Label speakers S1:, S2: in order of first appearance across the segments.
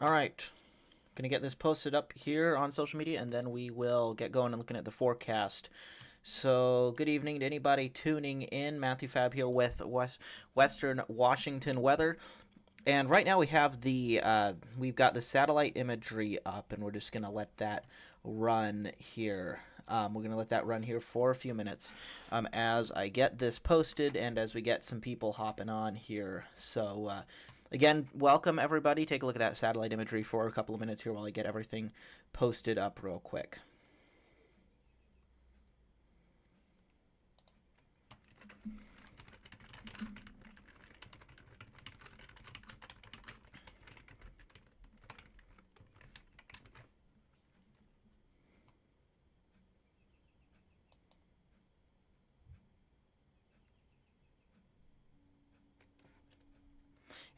S1: All right. Going to get this posted up here on social media, and then we will get going and looking at the forecast. So, good evening to anybody tuning in. Matthew Fab here with Western Washington weather. And right now we have we've got the satellite imagery up, and we're just going to let that run here. We're going to let that run here for a few minutes as I get this posted and as we get some people hopping on here. So, again, welcome everybody. Take a look at that satellite imagery for a couple of minutes here while I get everything posted up real quick.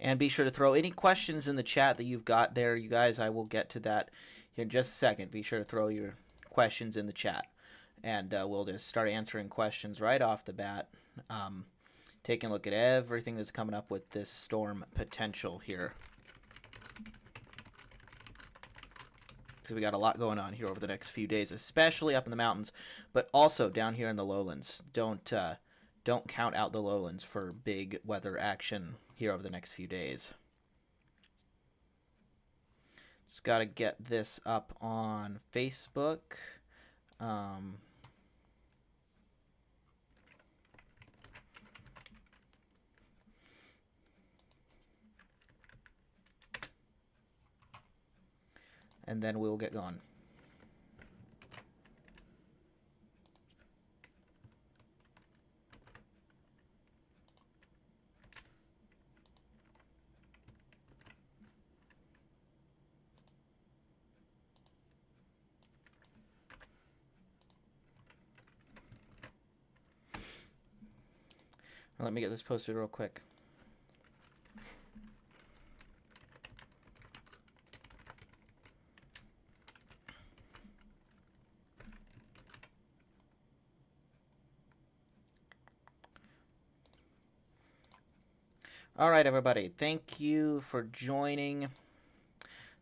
S1: And be sure to throw any questions in the chat that you've got there, you guys. I will get to that here in just a second. Be sure to throw your questions in the chat. And we'll just start answering questions right off the bat. Taking a look at everything that's coming up with this storm potential here. Because we got a lot going on here over the next few days, especially up in the mountains, but also down here in the lowlands. Don't count out the lowlands for big weather action here over the next few days. Just got to get this up on Facebook. And then we'll get going. Let me get this posted real quick. All right, everybody. Thank you for joining. Let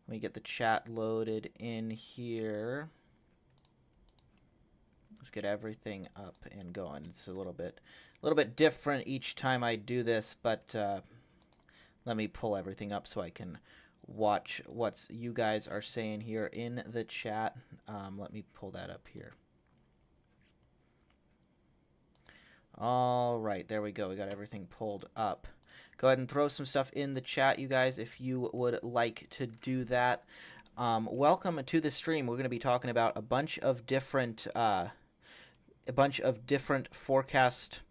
S1: me get the chat loaded in here. Let's get everything up and going. It's a little bit different each time I do this, but let me pull everything up so I can watch what you guys are saying here in the chat. Let me pull that up here. All right, there we go. We got everything pulled up. Go ahead and throw some stuff in the chat, you guys, if you would like to do that. Welcome to the stream. We're going to be talking about a bunch of different forecast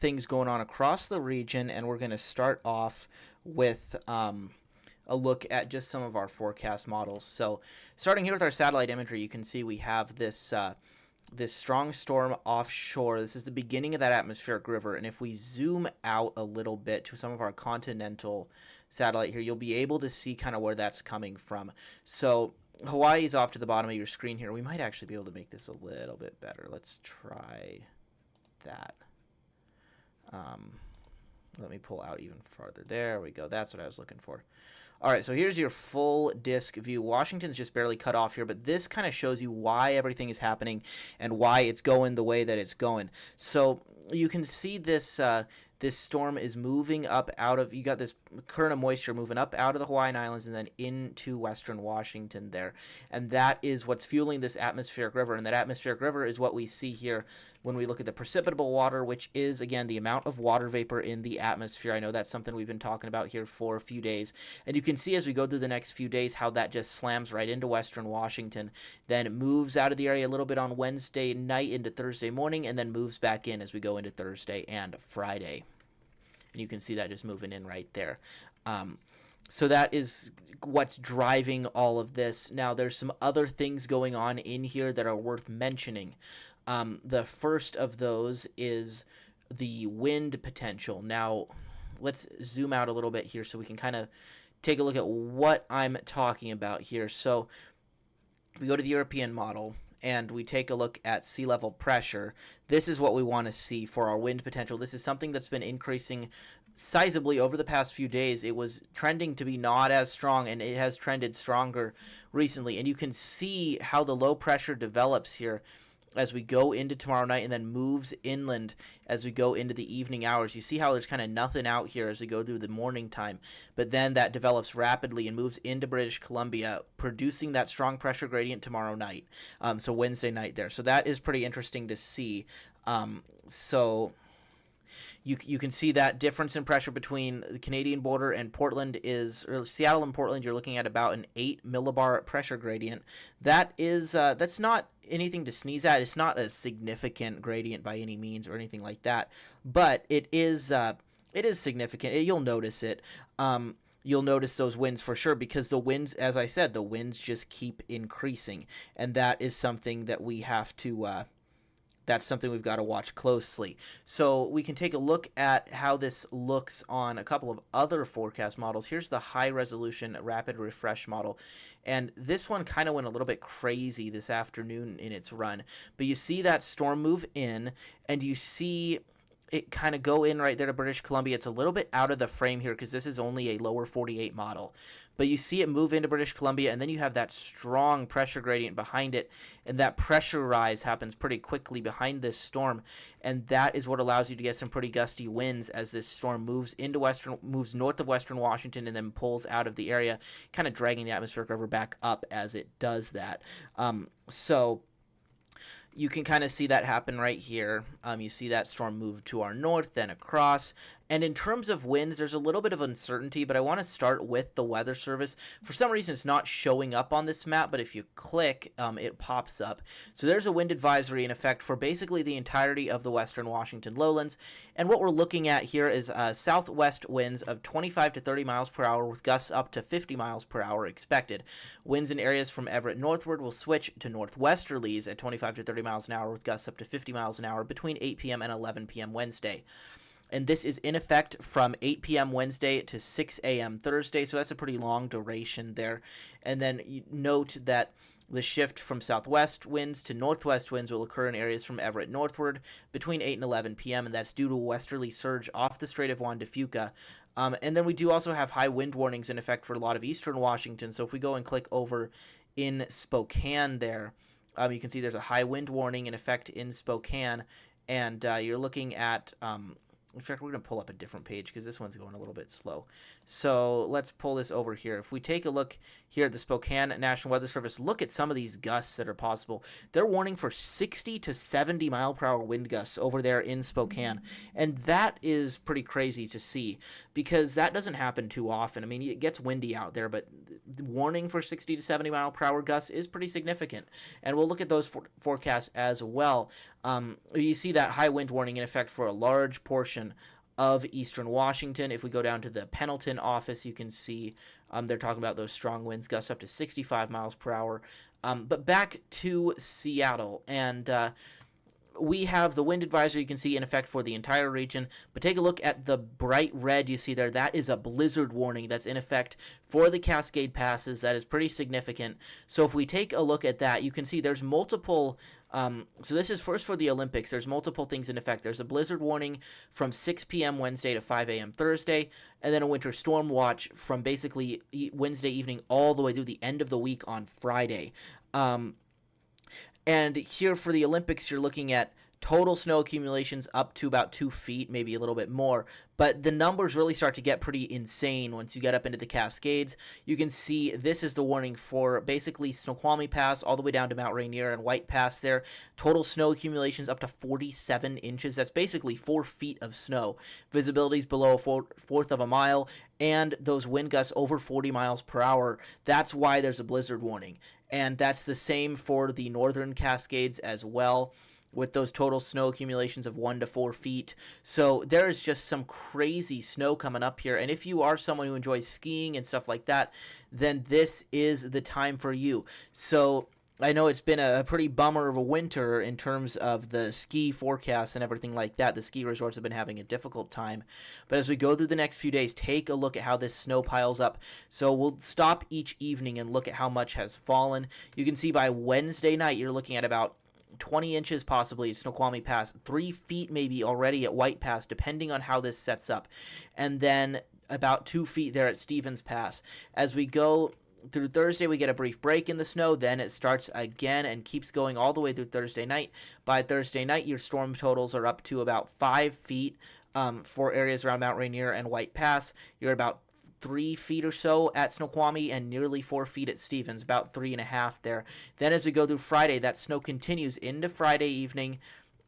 S1: things going on across the region, and we're going to start off with a look at just some of our forecast models. So starting here with our satellite imagery, you can see we have this strong storm offshore. This is the beginning of that atmospheric river, and if we zoom out a little bit to some of our continental satellite here, you'll be able to see kind of where that's coming from. So Hawaii is off to the bottom of your screen here. We might actually be able to make this a little bit better. Let's try that. Let me pull out even farther. There we go. That's what I was looking for. All right, so here's your full disk view. Washington's just barely cut off here, but this kind of shows you why everything is happening and why it's going the way that it's going. So you can see this this storm is moving up out of, you got this current of moisture moving up out of the Hawaiian Islands and then into western Washington there. And that is what's fueling this atmospheric river. And that atmospheric river is what we see here when we look at the precipitable water, which is, again, the amount of water vapor in the atmosphere. I know that's something we've been talking about here for a few days. And you can see as we go through the next few days how that just slams right into western Washington. Then it moves out of the area a little bit on Wednesday night into Thursday morning, and then moves back in as we go into Thursday and Friday. And you can see that just moving in right there. So that is what's driving all of this. Now, there's some other things going on in here that are worth mentioning. The first of those is the wind potential. Now, let's zoom out a little bit here so we can kind of take a look at what I'm talking about here. So if we go to the European model, and we take a look at sea level pressure, this is what we want to see for our wind potential. This is something that's been increasing sizably over the past few days. It was trending to be not as strong, and it has trended stronger recently. And you can see how the low pressure develops here as we go into tomorrow night and then moves inland as we go into the evening hours. You see how there's kind of nothing out here as we go through the morning time, but then that develops rapidly and moves into British Columbia, producing that strong pressure gradient tomorrow night, so Wednesday night there. So that is pretty interesting to see. So you can see that difference in pressure between the Canadian border and Portland or Seattle and Portland. You're looking at about an 8 millibar pressure gradient. That is that's not anything to sneeze at. It's not a significant gradient by any means or anything like that, but it is significant. You'll notice it. You'll notice those winds for sure, because the winds, as I said, the winds just keep increasing, and that is something that we have to that's something we've got to watch closely. So we can take a look at how this looks on a couple of other forecast models. Here's the high resolution rapid refresh model. And this one kind of went a little bit crazy this afternoon in its run. But you see that storm move in, and you see it kind of go in right there to British Columbia. It's a little bit out of the frame here because this is only a lower 48 model. But you see it move into British Columbia, and then you have that strong pressure gradient behind it, and that pressure rise happens pretty quickly behind this storm, and that is what allows you to get some pretty gusty winds as this storm moves north of western Washington and then pulls out of the area, kind of dragging the atmospheric river back up as it does that. So you can kind of see that happen right here. You see that storm move to our north, then across. And in terms of winds, there's a little bit of uncertainty, but I want to start with the Weather Service. For some reason, it's not showing up on this map, but if you click, it pops up. So there's a wind advisory in effect for basically the entirety of the western Washington lowlands. And what we're looking at here is southwest winds of 25 to 30 miles per hour with gusts up to 50 miles per hour expected. Winds in areas from Everett northward will switch to northwesterlies at 25 to 30 miles an hour with gusts up to 50 miles an hour between 8 p.m. and 11 p.m. Wednesday. And this is in effect from 8 p.m. Wednesday to 6 a.m. Thursday, so that's a pretty long duration there. And then you note that the shift from southwest winds to northwest winds will occur in areas from Everett northward between 8 and 11 p.m., and that's due to a westerly surge off the Strait of Juan de Fuca. And then we do also have high wind warnings in effect for a lot of eastern Washington. So if we go and click over in Spokane there, you can see there's a high wind warning in effect in Spokane, and you're looking at in fact, we're going to pull up a different page because this one's going a little bit slow. So let's pull this over here. If we take a look here at the Spokane National Weather Service, look at some of these gusts that are possible. They're warning for 60 to 70 mile per hour wind gusts over there in Spokane. And that is pretty crazy to see because that doesn't happen too often. I mean, it gets windy out there, but the warning for 60 to 70 mile per hour gusts is pretty significant. And we'll look at those forecasts as well. You see that high wind warning in effect for a large portion of eastern Washington. If we go down to the Pendleton office, you can see they're talking about those strong winds, gusts up to 65 miles per hour. But back to Seattle, and we have the wind advisory you can see in effect for the entire region, but take a look at the bright red you see there. That is a blizzard warning that's in effect for the Cascade Passes. That is pretty significant. So if we take a look at that, you can see there's multiple so this is first for the Olympics. There's multiple things in effect. There's a blizzard warning from 6 p.m. Wednesday to 5 a.m. Thursday, and then a winter storm watch from basically Wednesday evening all the way through the end of the week on Friday. And here for the Olympics, you're looking at total snow accumulations up to about 2 feet, maybe a little bit more. But the numbers really start to get pretty insane once you get up into the Cascades. You can see this is the warning for basically Snoqualmie Pass all the way down to Mount Rainier and White Pass there. Total snow accumulations up to 47 inches. That's basically 4 feet of snow. Visibility's below a fourth of a mile, and those wind gusts over 40 miles per hour. That's why there's a blizzard warning. And that's the same for the northern Cascades as well, with those total snow accumulations of 1 to 4 feet. So there is just some crazy snow coming up here. And if you are someone who enjoys skiing and stuff like that, then this is the time for you. So I know it's been a pretty bummer of a winter in terms of the ski forecasts and everything like that. The ski resorts have been having a difficult time. But as we go through the next few days, take a look at how this snow piles up. So we'll stop each evening and look at how much has fallen. You can see by Wednesday night, you're looking at about 20 inches possibly at Snoqualmie Pass, 3 feet maybe already at White Pass, depending on how this sets up. And then about 2 feet there at Stevens Pass. As we go through Thursday, we get a brief break in the snow. Then it starts again and keeps going all the way through Thursday night. By Thursday night, your storm totals are up to about 5 feet for areas around Mount Rainier and White Pass. You're about 3 feet or so at Snoqualmie and nearly 4 feet at Stevens, about 3.5 there. Then as we go through Friday, that snow continues into Friday evening,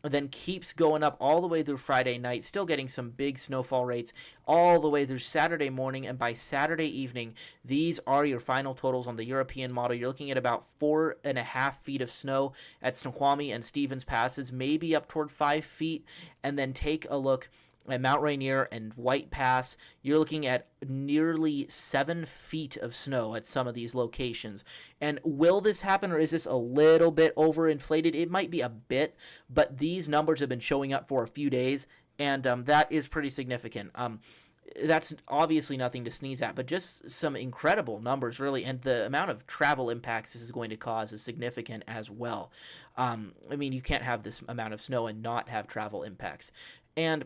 S1: then keeps going up all the way through Friday night, still getting some big snowfall rates all the way through Saturday morning. And by Saturday evening, these are your final totals on the European model. You're looking at about 4.5 feet of snow at Snoqualmie and Stevens Passes, maybe up toward 5 feet. And then take a look at Mount Rainier and White Pass. You're looking at nearly 7 feet of snow at some of these locations. And will this happen, or is this a little bit overinflated? It might be a bit, but these numbers have been showing up for a few days, and that is pretty significant. That's obviously nothing to sneeze at, but just some incredible numbers, really. And the amount of travel impacts this is going to cause is significant as well. I mean, you can't have this amount of snow and not have travel impacts. And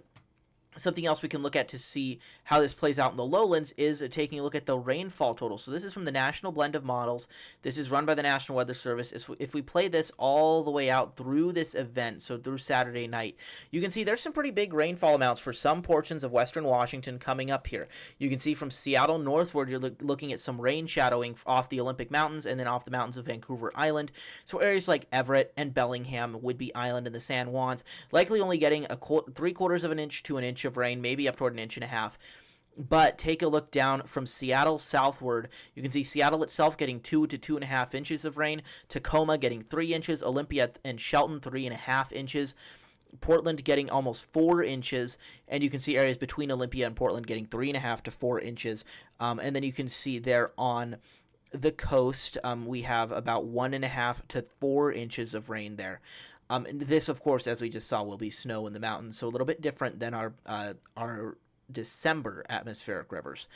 S1: something else we can look at to see how this plays out in the lowlands is taking a look at the rainfall total. So this is from the National Blend of Models. This is run by the National Weather Service. If we play this all the way out through this event, so through Saturday night, you can see there's some pretty big rainfall amounts for some portions of western Washington coming up here. You can see from Seattle northward, you're looking at some rain shadowing off the Olympic Mountains and then off the mountains of Vancouver Island. So areas like Everett and Bellingham, Whidbey Island, and the San Juans likely only getting 3/4 of an inch to an inch of rain, maybe up toward an inch and a half. But take a look down from Seattle southward. You can see Seattle itself getting 2 to 2.5 inches of rain. Tacoma getting 3 inches. Olympia and Shelton 3.5 inches. Portland getting almost 4 inches. And you can see areas between Olympia and Portland getting 3.5 to 4 inches. And then you can see there on the coast, we have about 1.5 to 4 inches of rain there. And this, of course, as we just saw, will be snow in the mountains, so a little bit different than our December atmospheric rivers.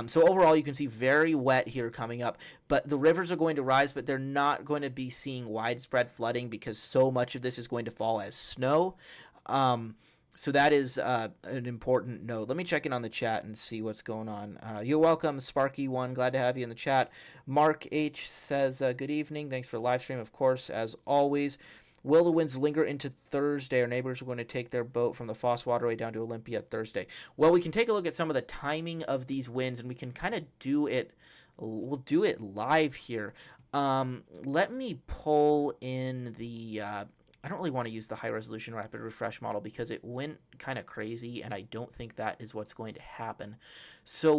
S1: So overall, you can see very wet here coming up, but the rivers are going to rise, but they're not going to be seeing widespread flooding because so much of this is going to fall as snow. So that is an important note. Let me check in on the chat and see what's going on. You're welcome, Sparky1. Glad to have you in the chat. Mark H says, good evening. Thanks for the live stream, of course, as always. Will the winds linger into Thursday? Our neighbors are going to take their boat from the Foss Waterway down to Olympia Thursday. Well, we can take a look at some of the timing of these winds, and we can kind of do it. We'll do it live here. Let me pull in the... I don't really want to use the high-resolution rapid refresh model because it went kind of crazy, and I don't think that is what's going to happen. So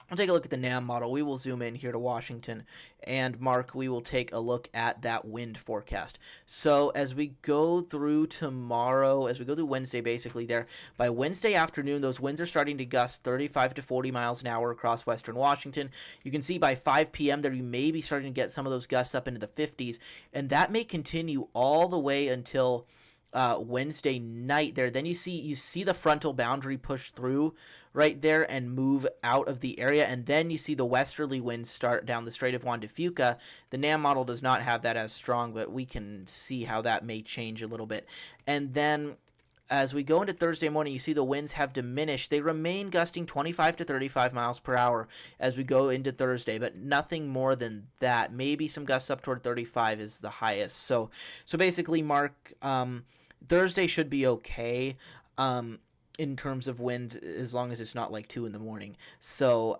S1: I'll take a look at the NAM model. We will zoom in here to Washington, and Mark, we will take a look at that wind forecast. So as we go through tomorrow, as we go through Wednesday, basically there, by Wednesday afternoon, those winds are starting to gust 35 to 40 miles an hour across western Washington. You can see by 5 p.m. there, you may be starting to get some of those gusts up into the 50s, and that may continue all the way until Wednesday night there. Then you see the frontal boundary push through right there and move out of the area, and then you see the westerly winds start down the Strait of Juan de Fuca. The NAM model does not have that as strong, but we can see how that may change a little bit. And then as we go into Thursday morning, you see the winds have diminished. They remain gusting 25 to 35 miles per hour as we go into Thursday, but nothing more than that. Maybe some gusts up toward 35 is the highest. So basically, Mark, Thursday should be okay in terms of wind, as long as it's not like 2 in the morning. So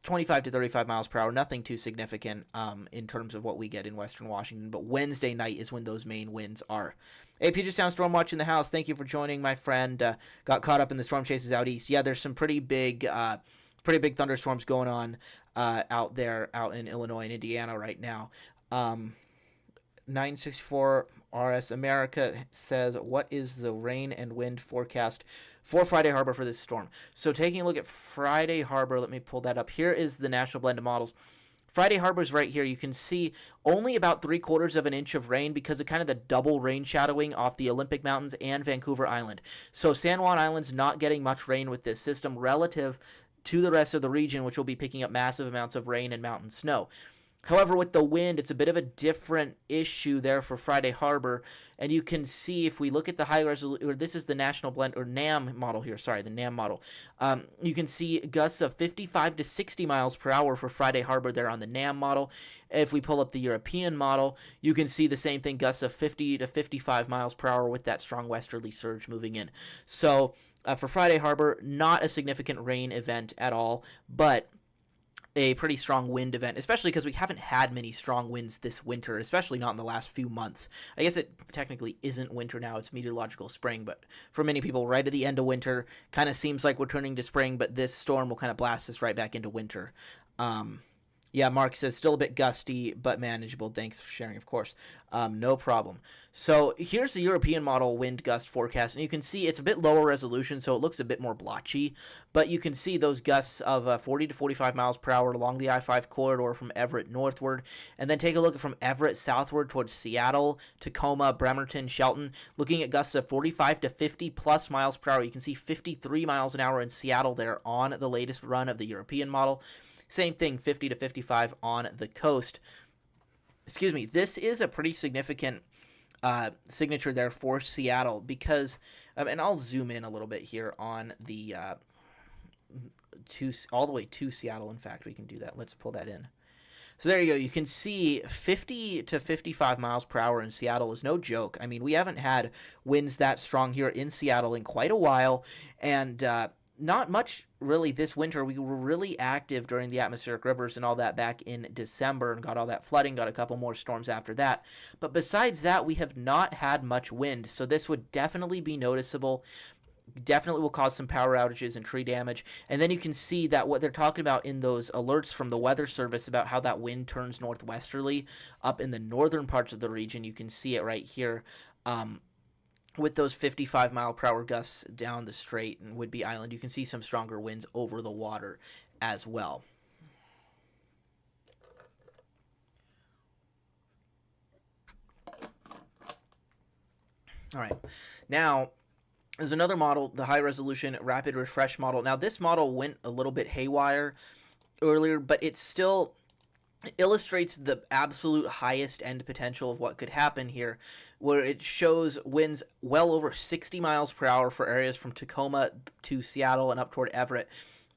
S1: 25 to 35 miles per hour, nothing too significant in terms of what we get in western Washington. But Wednesday night is when those main winds are. Hey, Puget Sound Storm Watch in the house. Thank you for joining, my friend. Got caught up in the storm chases out east. Yeah, there's some pretty big thunderstorms going on out there, out in Illinois and Indiana right now. 964 RS America says, what is the rain and wind forecast for Friday Harbor for this storm? So taking a look at Friday Harbor, let me pull that up. Here is the National Blend of Models. Friday Harbor's right here. You can see only about 3/4 of an inch of rain because of kind of the double rain shadowing off the Olympic Mountains and Vancouver Island. So San Juan Island's not getting much rain with this system relative to the rest of the region, which will be picking up massive amounts of rain and mountain snow. However, with the wind, it's a bit of a different issue there for Friday Harbor. And you can see if we look at the high resolution, or this is the National Blend, or NAM model here, sorry, the NAM model. You can see gusts of 55 to 60 miles per hour for Friday Harbor there on the NAM model. If we pull up the European model, you can see the same thing, gusts of 50 to 55 miles per hour with that strong westerly surge moving in. So for Friday Harbor, not a significant rain event at all, but a pretty strong wind event, especially because we haven't had many strong winds this winter, especially not in the last few months. I guess it technically isn't winter now, it's meteorological spring, but for many people, right at the end of winter, kind of seems like we're turning to spring, but this storm will kind of blast us right back into winter. Yeah, Mark says, still a bit gusty, but manageable. Thanks for sharing, of course. No problem. So here's the European model wind gust forecast, and you can see it's a bit lower resolution, so it looks a bit more blotchy, but you can see those gusts of 40 to 45 miles per hour along the I-5 corridor from Everett northward, and then take a look from Everett southward towards Seattle, Tacoma, Bremerton, Shelton, looking at gusts of 45 to 50 plus miles per hour. You can see 53 miles an hour in Seattle there on the latest run of the European model. Same thing, 50 to 55 on the coast. Excuse me, this is a pretty significant signature there for Seattle because, and I'll zoom in a little bit here on the, all the way to Seattle. In fact, we can do that. Let's pull that in. So there you go. You can see 50 to 55 miles per hour in Seattle is no joke. I mean, we haven't had winds that strong here in Seattle in quite a while, and not much really this winter. We were really active during the atmospheric rivers and all that back in December and got all that flooding, got a couple more storms after that. But besides that, we have not had much wind. So this would definitely be noticeable. Definitely will cause some power outages and tree damage. And then you can see that what they're talking about in those alerts from the Weather Service about how that wind turns northwesterly up in the northern parts of the region. You can see it right here. With those 55 mile per hour gusts down the strait and Whidbey Island, you can see some stronger winds over the water as well. All right, now there's another model, the high resolution rapid refresh model. Now this model went a little bit haywire earlier, but it still illustrates the absolute highest end potential of what could happen here, where it shows winds well over 60 miles per hour for areas from Tacoma to Seattle and up toward Everett,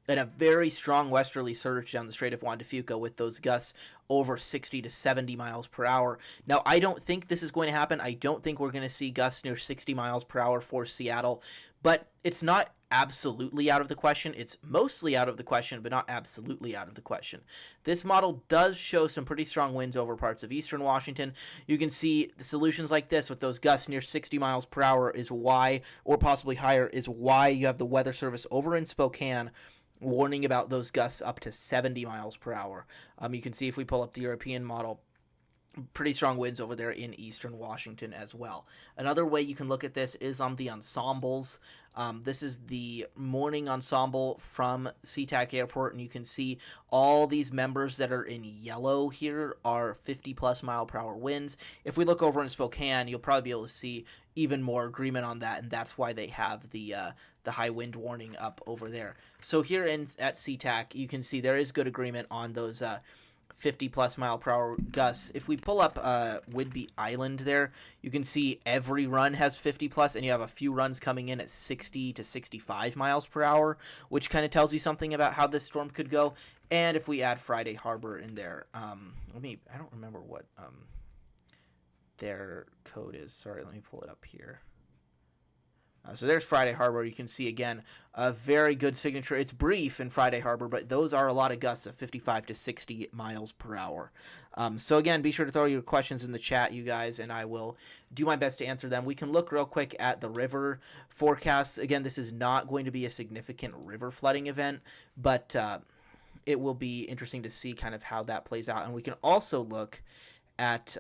S1: and a very strong westerly surge down the Strait of Juan de Fuca with those gusts over 60 to 70 miles per hour. Now, I don't think this is going to happen. I don't think we're going to see gusts near 60 miles per hour for Seattle, but it's not absolutely out of the question. It's mostly out of the question, but not absolutely out of the question. This model does show some pretty strong winds over parts of eastern Washington. You can see the solutions like this with those gusts near 60 miles per hour is why, or possibly higher, is why you have the Weather Service over in Spokane warning about those gusts up to 70 miles per hour. You can see if we pull up the European model, pretty strong winds over there in eastern Washington as well. Another way you can look at this is on the ensembles. This is the morning ensemble from SeaTac Airport, and you can see all these members that are in yellow here are 50 plus mile per hour winds. If we look over in Spokane, you'll probably be able to see even more agreement on that, and that's why they have the high wind warning up over there. So here at SeaTac, you can see there is good agreement on those 50 plus mile per hour gusts. If we pull up Whidbey Island there, you can see every run has 50 plus, and you have a few runs coming in at 60 to 65 miles per hour, which kind of tells you something about how this storm could go. And if we add Friday Harbor in there, I don't remember what their code is. Sorry, let me pull it up here. So there's Friday Harbor. You can see, again, a very good signature. It's brief in Friday Harbor, but those are a lot of gusts of 55 to 60 miles per hour. So, again, be sure to throw your questions in the chat, you guys, and I will do my best to answer them. We can look real quick at the river forecasts. Again, this is not going to be a significant river flooding event, but it will be interesting to see kind of how that plays out. And we can also look at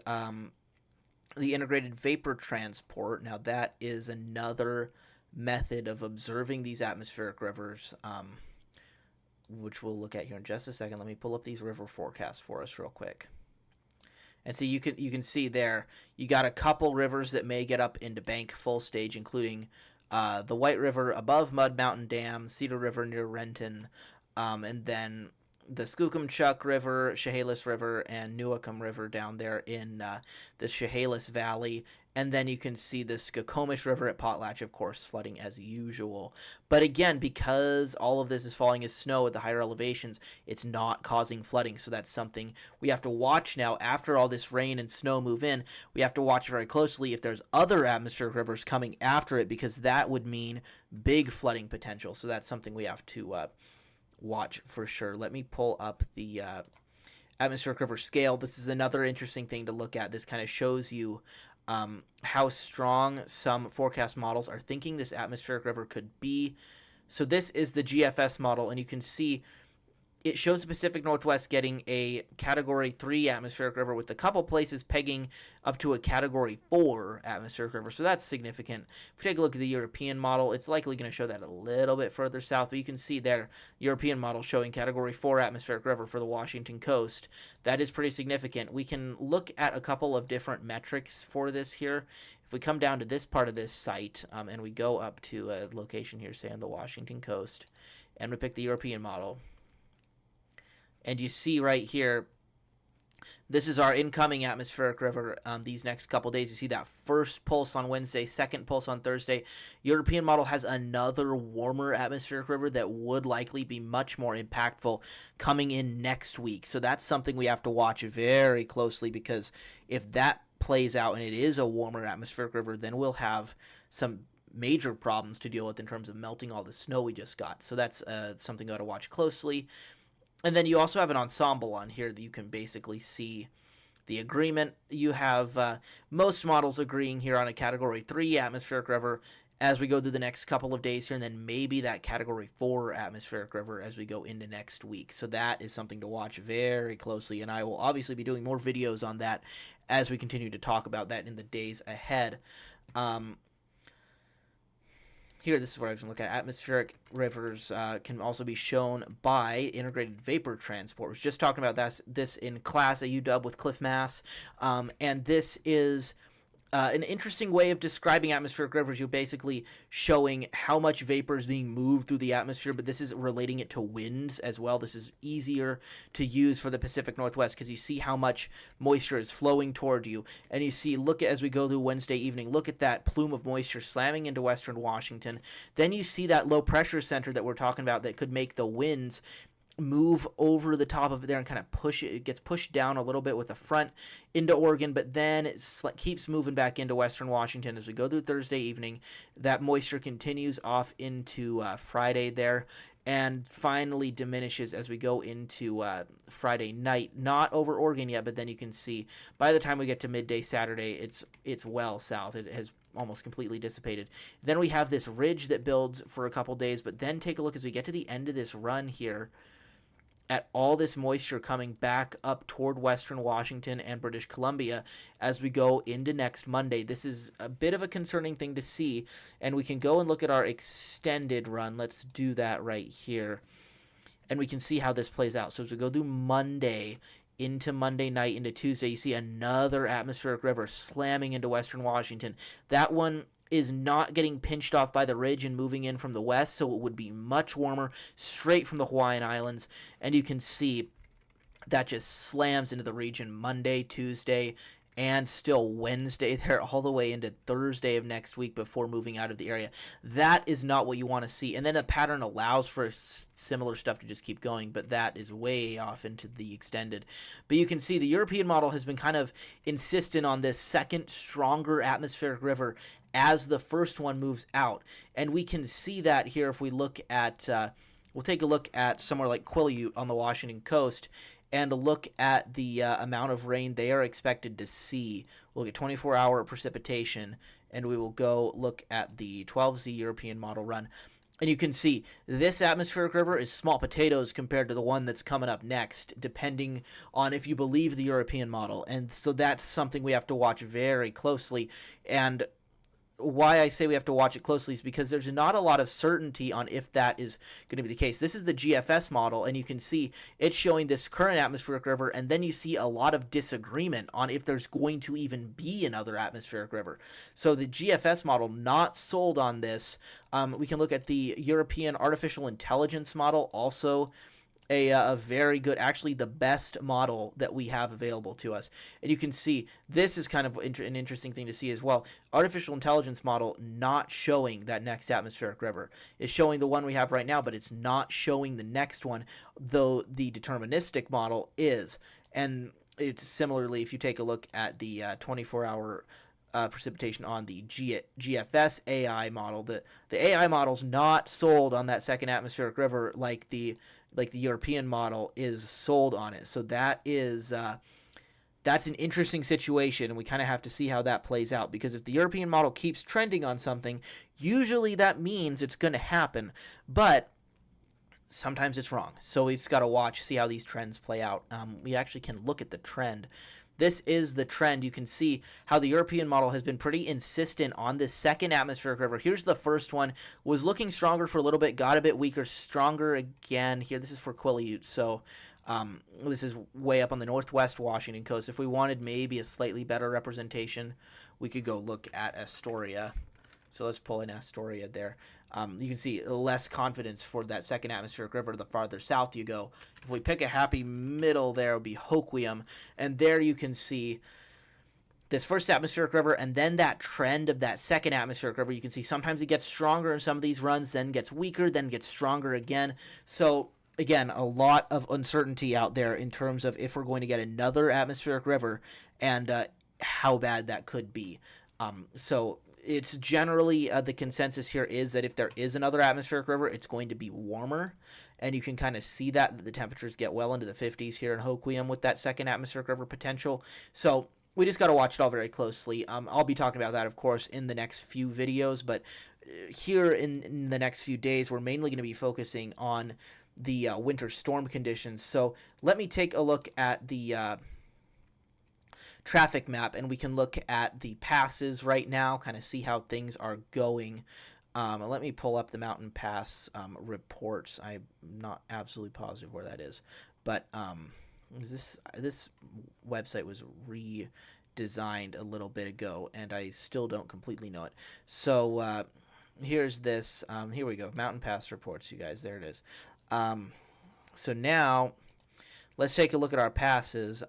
S1: the integrated vapor transport. Now that is another method of observing these atmospheric rivers. which we'll look at here in just a second. Let me pull up these river forecasts for us real quick. And see, you can see there, you got a couple rivers that may get up into bank full stage, including the White River above Mud Mountain Dam, Cedar River near Renton, and then the Skookumchuck River, Chehalis River, and Newacum River down there in the Chehalis Valley. And then you can see the Skokomish River at Potlatch, of course, flooding as usual. But again, because all of this is falling as snow at the higher elevations, it's not causing flooding. So that's something we have to watch now. After all this rain and snow move in, we have to watch very closely if there's other atmospheric rivers coming after it, because that would mean big flooding potential. So that's something we have to watch for sure. Let me pull up the atmospheric river scale. This is another interesting thing to look at. This kind of shows you how strong some forecast models are thinking this atmospheric river could be. So this is the GFS model, and you can see it shows the Pacific Northwest getting a Category 3 atmospheric river, with a couple places pegging up to a Category 4 atmospheric river. So that's significant. If we take a look at the European model, it's likely going to show that a little bit further south, but you can see there, European model showing Category 4 atmospheric river for the Washington coast. That is pretty significant. We can look at a couple of different metrics for this here. If we come down to this part of this site, and we go up to a location here, say on the Washington coast, and we pick the European model, and you see right here, this is our incoming atmospheric river these next couple days. You see that first pulse on Wednesday, second pulse on Thursday. European model has another warmer atmospheric river that would likely be much more impactful coming in next week. So that's something we have to watch very closely, because if that plays out and it is a warmer atmospheric river, then we'll have some major problems to deal with in terms of melting all the snow we just got. So that's something you got to watch closely. And then you also have an ensemble on here that you can basically see the agreement. You have most models agreeing here on a Category 3 atmospheric river as we go through the next couple of days here, and then maybe that Category 4 atmospheric river as we go into next week. So that is something to watch very closely, and I will obviously be doing more videos on that as we continue to talk about that in the days ahead. Here, this is what I was going to look at. Atmospheric rivers can also be shown by integrated vapor transport. I was just talking about this in class at UW with Cliff Mass. And this is an interesting way of describing atmospheric rivers. You're basically showing how much vapor is being moved through the atmosphere, but this is relating it to winds as well. This is easier to use for the Pacific Northwest because you see how much moisture is flowing toward you. And you see, look at, as we go through Wednesday evening, look at that plume of moisture slamming into western Washington. Then you see that low pressure center that we're talking about that could make the winds move over the top of it there and kind of push it. It gets pushed down a little bit with the front into Oregon, but then it keeps moving back into western Washington as we go through Thursday evening. That moisture continues off into Friday there, and finally diminishes as we go into Friday night. Not over Oregon yet, but then you can see by the time we get to midday Saturday, it's well south. It has almost completely dissipated. Then we have this ridge that builds for a couple days, but then take a look as we get to the end of this run here at all this moisture coming back up toward western Washington and British Columbia as we go into next Monday. This is a bit of a concerning thing to see, and we can go and look at our extended run. Let's do that right here, and we can see how this plays out. So as we go through Monday into Monday night into Tuesday, you see another atmospheric river slamming into western Washington. That one is not getting pinched off by the ridge and moving in from the west, so it would be much warmer straight from the Hawaiian Islands. And you can see that just slams into the region Monday, Tuesday, and still Wednesday there all the way into Thursday of next week before moving out of the area. That is not what you want to see. And then the pattern allows for similar stuff to just keep going, but that is way off into the extended. But you can see the European model has been kind of insistent on this second stronger atmospheric river as the first one moves out. And we can see that here if we look at, we'll take a look at somewhere like Quileute on the Washington coast and look at the amount of rain they are expected to see. We'll get 24-hour precipitation, and we will go look at the 12Z European model run. And you can see this atmospheric river is small potatoes compared to the one that's coming up next, depending on if you believe the European model. And so that's something we have to watch very closely. And why I say we have to watch it closely is because there's not a lot of certainty on if that is going to be the case. This is the GFS model, and you can see it's showing this current atmospheric river, and then you see a lot of disagreement on if there's going to even be another atmospheric river. So the GFS model, not sold on this. We can look at the European Artificial Intelligence model, also a very good, actually the best model that we have available to us. And you can see this is kind of an interesting thing to see as well. Artificial intelligence model not showing that next atmospheric river. It's showing the one we have right now, but it's not showing the next one, though the deterministic model is. And it's similarly, if you take a look at the 24-hour precipitation on the GFS AI model, the AI model's not sold on that second atmospheric river like the European model is sold on it. So that is that's an interesting situation, and we kind of have to see how that plays out, because if the European model keeps trending on something, usually that means it's going to happen, but sometimes it's wrong. So we just got to watch, see how these trends play out. We actually can look at the trend. This is the trend. You can see how the European model has been pretty insistent on this second atmospheric river. Here's the first one. Was looking stronger for a little bit, got a bit weaker, stronger again here. This is for Quileute. So this is way up on the northwest Washington coast. If we wanted maybe a slightly better representation, we could go look at Astoria. So let's pull in Astoria there. You can see less confidence for that second atmospheric river the farther south you go. If we pick a happy middle, there would be Hoquiam. And there you can see this first atmospheric river, and then that trend of that second atmospheric river. You can see sometimes it gets stronger in some of these runs, then gets weaker, then gets stronger again. So again, a lot of uncertainty out there in terms of if we're going to get another atmospheric river and how bad that could be. So it's generally the consensus here is that if there is another atmospheric river, it's going to be warmer. And you can kind of see that the temperatures get well into the 50s here in Hoquiam with that second atmospheric river potential. So we just got to watch it all very closely. I'll be talking about that, of course, in the next few videos. But here in the next few days, we're mainly going to be focusing on the winter storm conditions. So let me take a look at the traffic map, and we can look at the passes right now, kind of see how things are going. Let me pull up the mountain pass reports. I'm not absolutely positive where that is, but this website was redesigned a little bit ago, and I still don't completely know it. So here's this. Here we go. Mountain pass reports, you guys. There it is. So now let's take a look at our passes.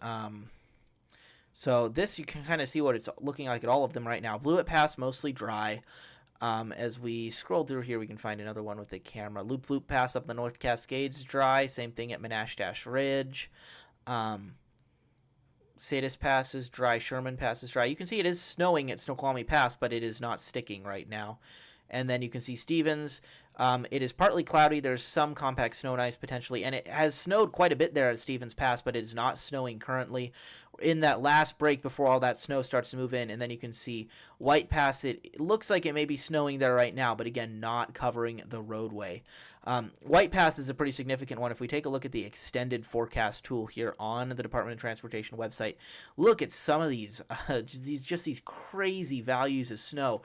S1: So this, you can kind of see what it's looking like at all of them right now. Blewett Pass, mostly dry. As we scroll through here, we can find another one with a camera. Loop Pass up the North Cascades, dry. Same thing at Menashash Ridge. Sadis Pass is dry. Sherman Pass is dry. You can see it is snowing at Snoqualmie Pass, but it is not sticking right now. And then you can see Stevens. It is partly cloudy. There's some compact snow and ice potentially, and it has snowed quite a bit there at Stevens Pass, but it is not snowing currently. In that last break before all that snow starts to move in, and then you can see White Pass. It looks like it may be snowing there right now, but again, not covering the roadway. White Pass is a pretty significant one. If we take a look at the extended forecast tool here on the Department of Transportation website, look at some of these these crazy values of snow.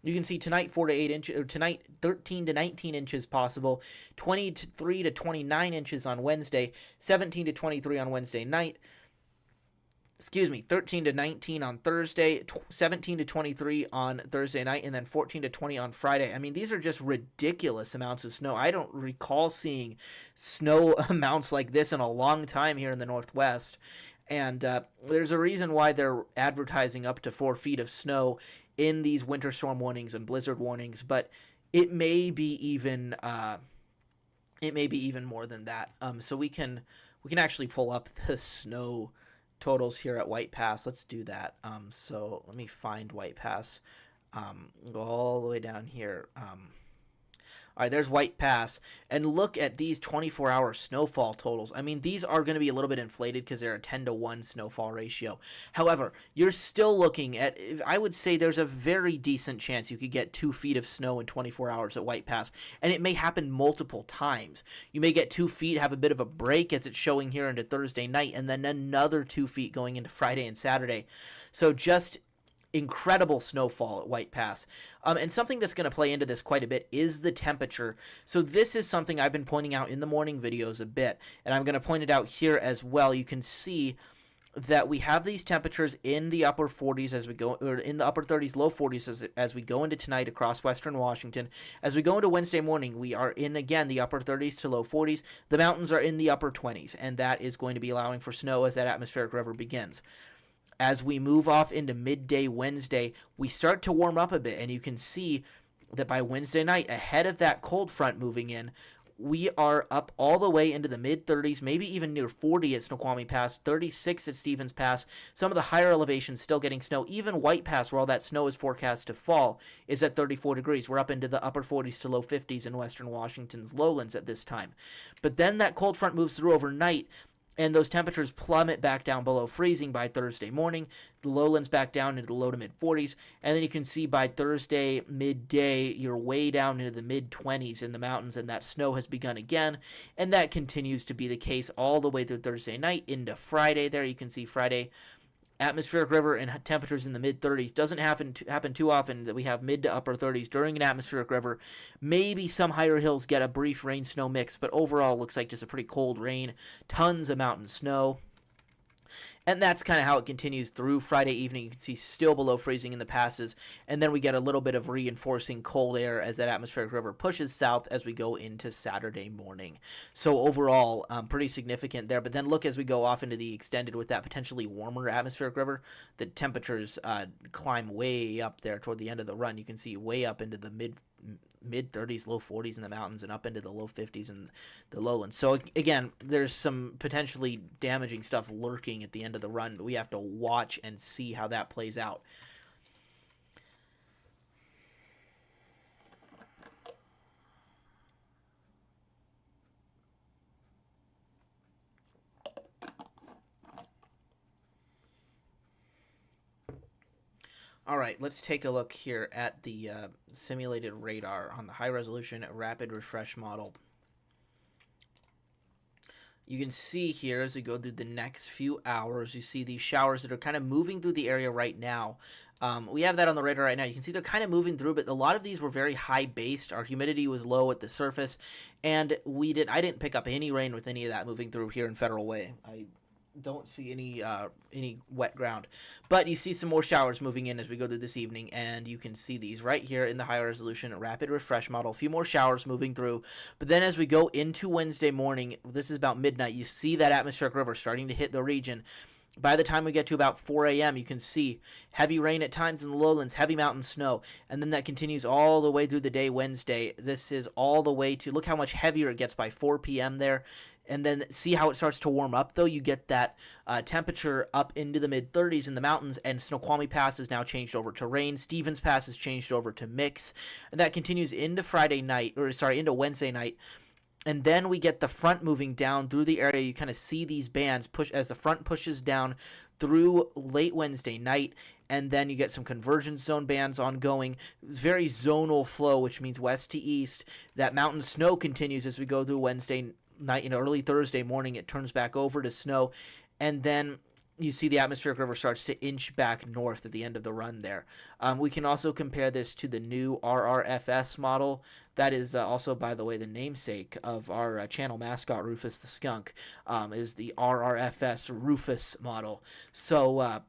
S1: You can see tonight 4 to 8 inches, or tonight 13 to 19 inches possible, 23 to 29 inches on Wednesday, 17 to 23 on Wednesday night. 13 to 19 on Thursday, 17 to 23 on Thursday night, and then 14 to 20 on Friday. I mean, these are just ridiculous amounts of snow. I don't recall seeing snow amounts like this in a long time here in the Northwest. And there's a reason why they're advertising up to 4 feet of snow in these winter storm warnings and blizzard warnings, but it may be even more than that. So we can actually pull up the snow totals here at White Pass. Let's do that. So let me find White Pass. Go all the way down here. All right, there's White Pass, and look at these 24-hour snowfall totals. I mean, these are going to be a little bit inflated because they're a 10-to-1 snowfall ratio. However, you're still looking at, I would say there's a very decent chance you could get 2 feet of snow in 24 hours at White Pass, and it may happen multiple times. You may get 2 feet, have a bit of a break as it's showing here into Thursday night, and then another 2 feet going into Friday and Saturday. So just incredible snowfall at White Pass. And something that's going to play into this quite a bit is the temperature. So this is something I've been pointing out in the morning videos a bit, and I'm going to point it out here as well. You can see that we have these temperatures in the upper 40s as we go, or in the upper 30s, low 40s as we go into tonight across western Washington. As we go into Wednesday morning, we are in, again, the upper 30s to low 40s. The mountains are in the upper 20s, and that is going to be allowing for snow as that atmospheric river begins. As we move off into midday Wednesday, we start to warm up a bit, and you can see that by Wednesday night, ahead of that cold front moving in, we are up all the way into the mid-30s, maybe even near 40 at Snoqualmie Pass, 36 at Stevens Pass. Some of the higher elevations still getting snow. Even White Pass, where all that snow is forecast to fall, is at 34 degrees. We're up into the upper 40s to low 50s in western Washington's lowlands at this time. But then that cold front moves through overnight, and those temperatures plummet back down below freezing by Thursday morning. The lowlands back down into the low to mid-40s. And then you can see by Thursday midday, you're way down into the mid-20s in the mountains, and that snow has begun again. And that continues to be the case all the way through Thursday night into Friday. There you can see Friday, atmospheric river and temperatures in the mid-30s. Doesn't happen too often that we have mid to upper 30s during an atmospheric river. Maybe some higher hills get a brief rain-snow mix, but overall it looks like just a pretty cold rain. Tons of mountain snow. And that's kind of how it continues through Friday evening. You can see still below freezing in the passes. And then we get a little bit of reinforcing cold air as that atmospheric river pushes south as we go into Saturday morning. So overall, pretty significant there. But then look, as we go off into the extended with that potentially warmer atmospheric river, the temperatures climb way up there toward the end of the run. You can see way up into the mid 30s, low 40s in the mountains, and up into the low 50s in the lowlands. So again, there's some potentially damaging stuff lurking at the end of the run, but we have to watch and see how that plays out. All right, let's take a look here at the simulated radar on the high-resolution rapid refresh model. You can see here as we go through the next few hours, you see these showers that are kind of moving through the area right now. We have that on the radar right now. You can see they're kind of moving through, but a lot of these were very high-based. Our humidity was low at the surface, and I didn't pick up any rain with any of that moving through here in Federal Way. I don't see any wet ground, but you see some more showers moving in as we go through this evening, and you can see these right here in the high resolution rapid refresh model. A few more showers moving through, but then as we go into Wednesday morning, this is about midnight, you see that atmospheric river starting to hit the region. By the time we get to about 4 a.m., you can see heavy rain at times in the lowlands, heavy mountain snow, and then that continues all the way through the day Wednesday. This is all the way to, look how much heavier it gets by 4 p.m. there. And then see how it starts to warm up, though. You get that temperature up into the mid-30s in the mountains, and Snoqualmie Pass is now changed over to rain. Stevens Pass is changed over to mix. And that continues into into Wednesday night. And then we get the front moving down through the area. You kind of see these bands push as the front pushes down through late Wednesday night. And then you get some convergence zone bands ongoing. It's very zonal flow, which means west to east. That mountain snow continues as we go through Wednesday night. Early Thursday morning, it turns back over to snow. And then you see the atmospheric river starts to inch back north at the end of the run there. We can also compare this to the new RRFS model. That is also, by the way, the namesake of our channel mascot, Rufus the Skunk, is the RRFS Rufus model. So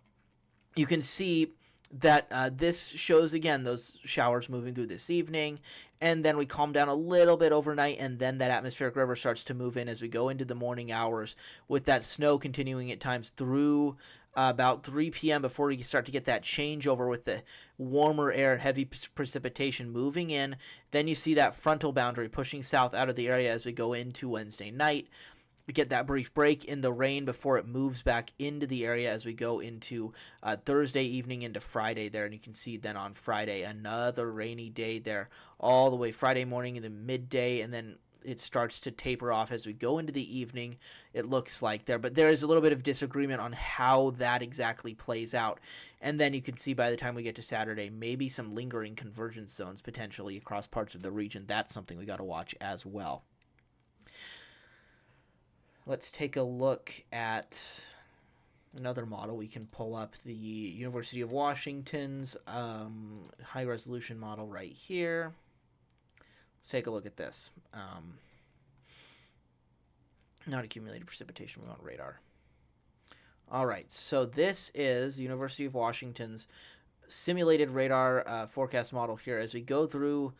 S1: you can see that this shows, again, those showers moving through this evening, and then we calm down a little bit overnight, and then that atmospheric river starts to move in as we go into the morning hours, with that snow continuing at times through about 3 p.m. before you start to get that changeover with the warmer air and heavy precipitation moving in. Then you see that frontal boundary pushing south out of the area as we go into Wednesday night. We get that brief break in the rain before it moves back into the area as we go into Thursday evening into Friday there. And you can see then on Friday, another rainy day there all the way Friday morning in the midday, and then it starts to taper off as we go into the evening, it looks like there. But there is a little bit of disagreement on how that exactly plays out. And then you can see by the time we get to Saturday, maybe some lingering convergence zones potentially across parts of the region. That's something we got to watch as well. Let's take a look at Another model, we can pull up the University of Washington's high resolution model right here. Let's take a look at this. Not accumulated precipitation, we want radar. All right, so this is University of Washington's simulated radar forecast model here. As we go through,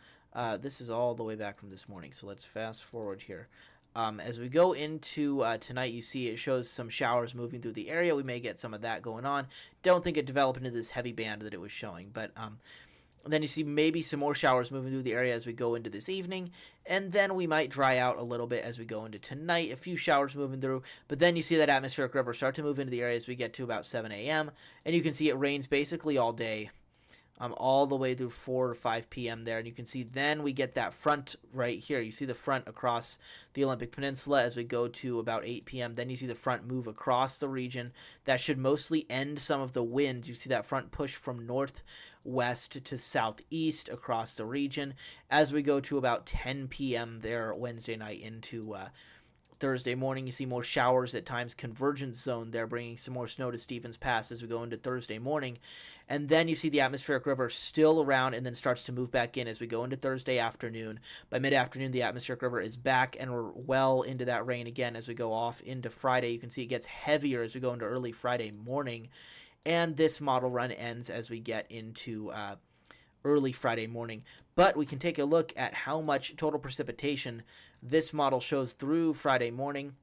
S1: this is all the way back from this morning, so let's fast forward here. As we go into tonight, you see it shows some showers moving through the area. We may get some of that going on. Don't think it developed into this heavy band that it was showing, but then you see maybe some more showers moving through the area as we go into this evening, and then we might dry out a little bit as we go into tonight. A few showers moving through, but then you see that atmospheric river start to move into the area as we get to about 7 a.m., and you can see it rains basically all day. All the way through 4 or 5 p.m. there. And you can see then we get that front right here. You see the front across the Olympic Peninsula as we go to about 8 p.m. Then you see the front move across the region. That should mostly end some of the winds. You see that front push from northwest to southeast across the region as we go to about 10 p.m. there Wednesday night into Thursday morning. You see more showers at times, convergence zone there, bringing some more snow to Stevens Pass as we go into Thursday morning. And then you see the atmospheric river still around and then starts to move back in as we go into Thursday afternoon. By mid-afternoon, the atmospheric river is back and we're well into that rain again as we go off into Friday. You can see it gets heavier as we go into early Friday morning. And this model run ends as we get into early Friday morning. But we can take a look at how much total precipitation this model shows through Friday morning.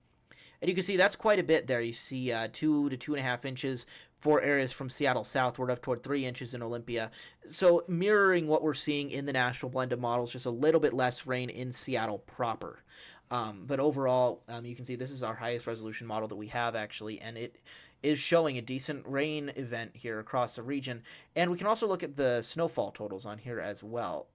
S1: And you can see that's quite a bit there. You see 2 to 2.5 inches for areas from Seattle southward up toward 3 inches in Olympia. So mirroring what we're seeing in the national blend of models, just a little bit less rain in Seattle proper. But overall, you can see this is our highest resolution model that we have actually, and it is showing a decent rain event here across the region. And we can also look at the snowfall totals on here as well.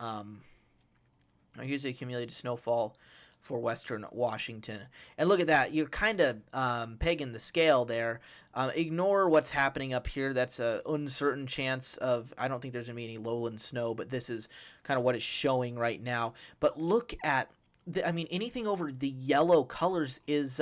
S1: Here's the accumulated snowfall for western Washington. And look at that. You're kind of pegging the scale there. Ignore what's happening up here. That's an uncertain chance of, I don't think there's going to be any lowland snow, but this is kind of what it's showing right now. But look at, anything over the yellow colors is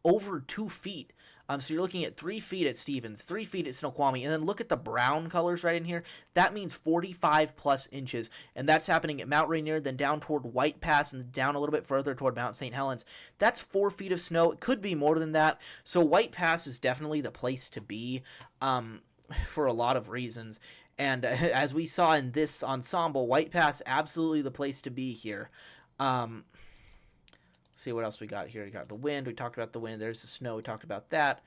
S1: over 2 feet. So you're looking at 3 feet at Stevens, 3 feet at Snoqualmie, and then look at the brown colors right in here. That means 45 plus inches, and that's happening at Mount Rainier, then down toward White Pass, and down a little bit further toward Mount St. Helens. That's 4 feet of snow. It could be more than that. So White Pass is definitely the place to be for a lot of reasons. And as we saw in this ensemble, White Pass, absolutely the place to be here. See what else we got here. We got the wind. We talked about the wind. There's the snow. We talked about that.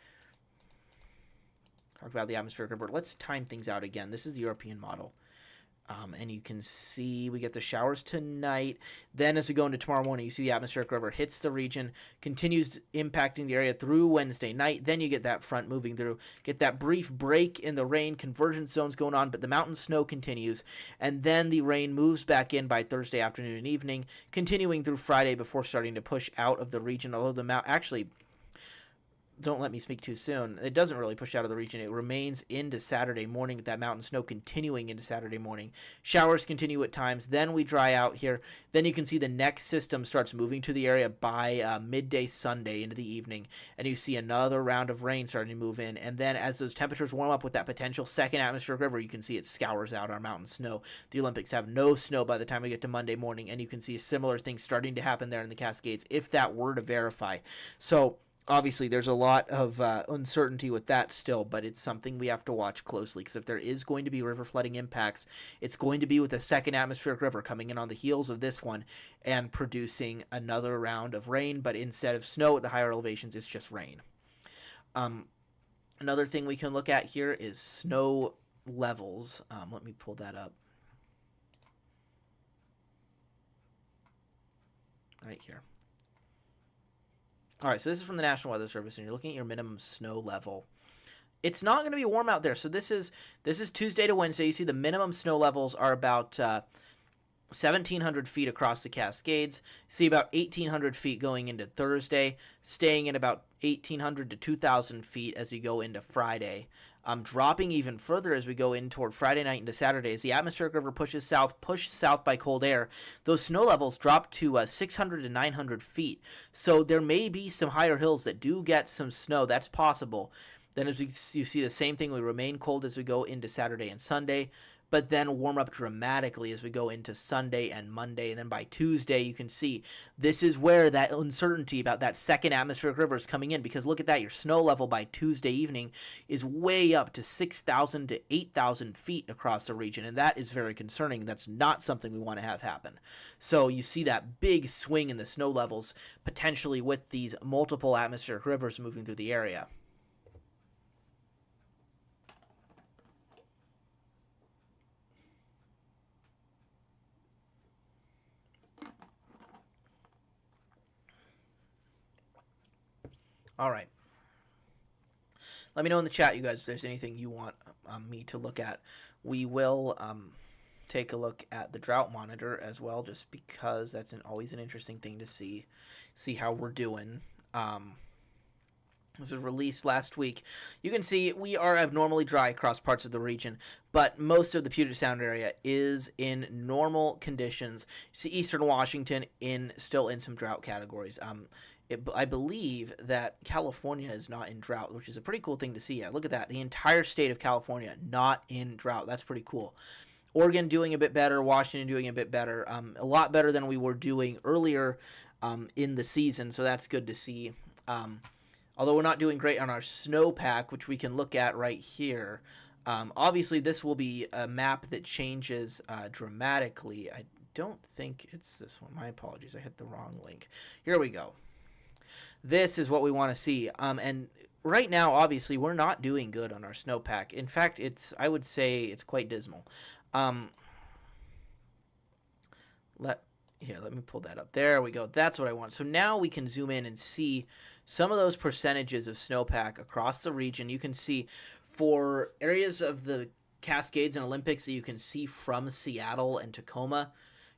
S1: Talked about the atmospheric river. Let's time things out again. This is the European model. And you can see we get the showers tonight. Then as we go into tomorrow morning, you see the atmospheric river hits the region, continues impacting the area through Wednesday night. Then you get that front moving through, get that brief break in the rain, convergence zones going on, but the mountain snow continues. And then the rain moves back in by Thursday afternoon and evening, continuing through Friday before starting to push out of the region. Although the actually, don't let me speak too soon. It doesn't really push out of the region. It remains into Saturday morning with that mountain snow continuing into Saturday morning. Showers continue at times. Then we dry out here. Then you can see the next system starts moving to the area by midday Sunday into the evening. And you see another round of rain starting to move in. And then as those temperatures warm up with that potential second atmospheric river, you can see it scours out our mountain snow. The Olympics have no snow by the time we get to Monday morning. And you can see a similar thing starting to happen there in the Cascades if that were to verify. So obviously, there's a lot of uncertainty with that still, but it's something we have to watch closely because if there is going to be river flooding impacts, it's going to be with the second atmospheric river coming in on the heels of this one and producing another round of rain, but instead of snow at the higher elevations, it's just rain. Another thing we can look at here is snow levels. Let me pull that up. Right here. All right, so this is from the National Weather Service, and you're looking at your minimum snow level. It's not going to be warm out there. So this is Tuesday to Wednesday. You see the minimum snow levels are about 1,700 feet across the Cascades. See about 1,800 feet going into Thursday, staying at about 1,800 to 2,000 feet as you go into Friday. Dropping even further as we go in toward Friday night into Saturday. As the atmospheric river pushed south by cold air, those snow levels drop to 600 to 900 feet. So there may be some higher hills that do get some snow. That's possible. Then you see the same thing, we remain cold as we go into Saturday and Sunday, but then warm up dramatically as we go into Sunday and Monday. And then by Tuesday, you can see this is where that uncertainty about that second atmospheric river is coming in, because look at that, your snow level by Tuesday evening is way up to 6,000 to 8,000 feet across the region, and that is very concerning. That's not something we want to have happen. So you see that big swing in the snow levels potentially with these multiple atmospheric rivers moving through the area. All right. Let me know in the chat, you guys, if there's anything you want me to look at. We will take a look at the drought monitor as well, just because that's always an interesting thing to see how we're doing. This was released last week. You can see we are abnormally dry across parts of the region, but most of the Puget Sound area is in normal conditions. You see Eastern Washington still in some drought categories. I believe that California is not in drought, which is a pretty cool thing to see. Yeah, look at that. The entire state of California not in drought. That's pretty cool. Oregon doing a bit better. Washington doing a bit better. A lot better than we were doing earlier in the season, so that's good to see. Although we're not doing great on our snowpack, which we can look at right here. Obviously, this will be a map that changes dramatically. I don't think it's this one. My apologies. I hit the wrong link. Here we go. This is what we want to see. And right now, obviously, we're not doing good on our snowpack. In fact, I would say it's quite dismal. Let me pull that up. There we go. That's what I want. So now we can zoom in and see some of those percentages of snowpack across the region. You can see for areas of the Cascades and Olympics that you can see from Seattle and Tacoma,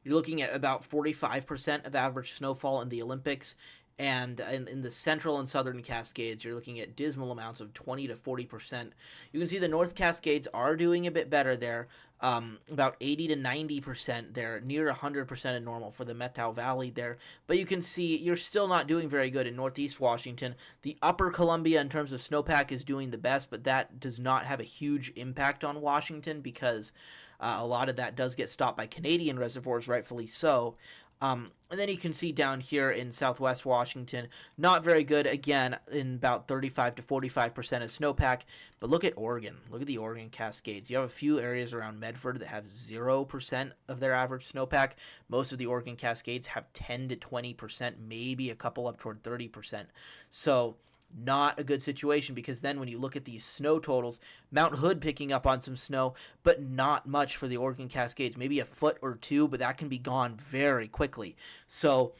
S1: you're looking at about 45% of average snowfall in the Olympics. And in the central and southern Cascades, you're looking at dismal amounts of 20 to 40%. You can see the North Cascades are doing a bit better there, about 80 to 90% there, near 100% of normal for the Methow Valley there. But you can see you're still not doing very good in Northeast Washington. The Upper Columbia in terms of snowpack is doing the best, but that does not have a huge impact on Washington because a lot of that does get stopped by Canadian reservoirs, rightfully so. And then you can see down here in Southwest Washington, not very good, again, in about 35 to 45% of snowpack. But look at Oregon. Look at the Oregon Cascades. You have a few areas around Medford that have 0% of their average snowpack. Most of the Oregon Cascades have 10 to 20%, maybe a couple up toward 30%. So not a good situation, because then when you look at these snow totals, Mount Hood picking up on some snow, but not much for the Oregon Cascades, maybe a foot or two, but that can be gone very quickly. So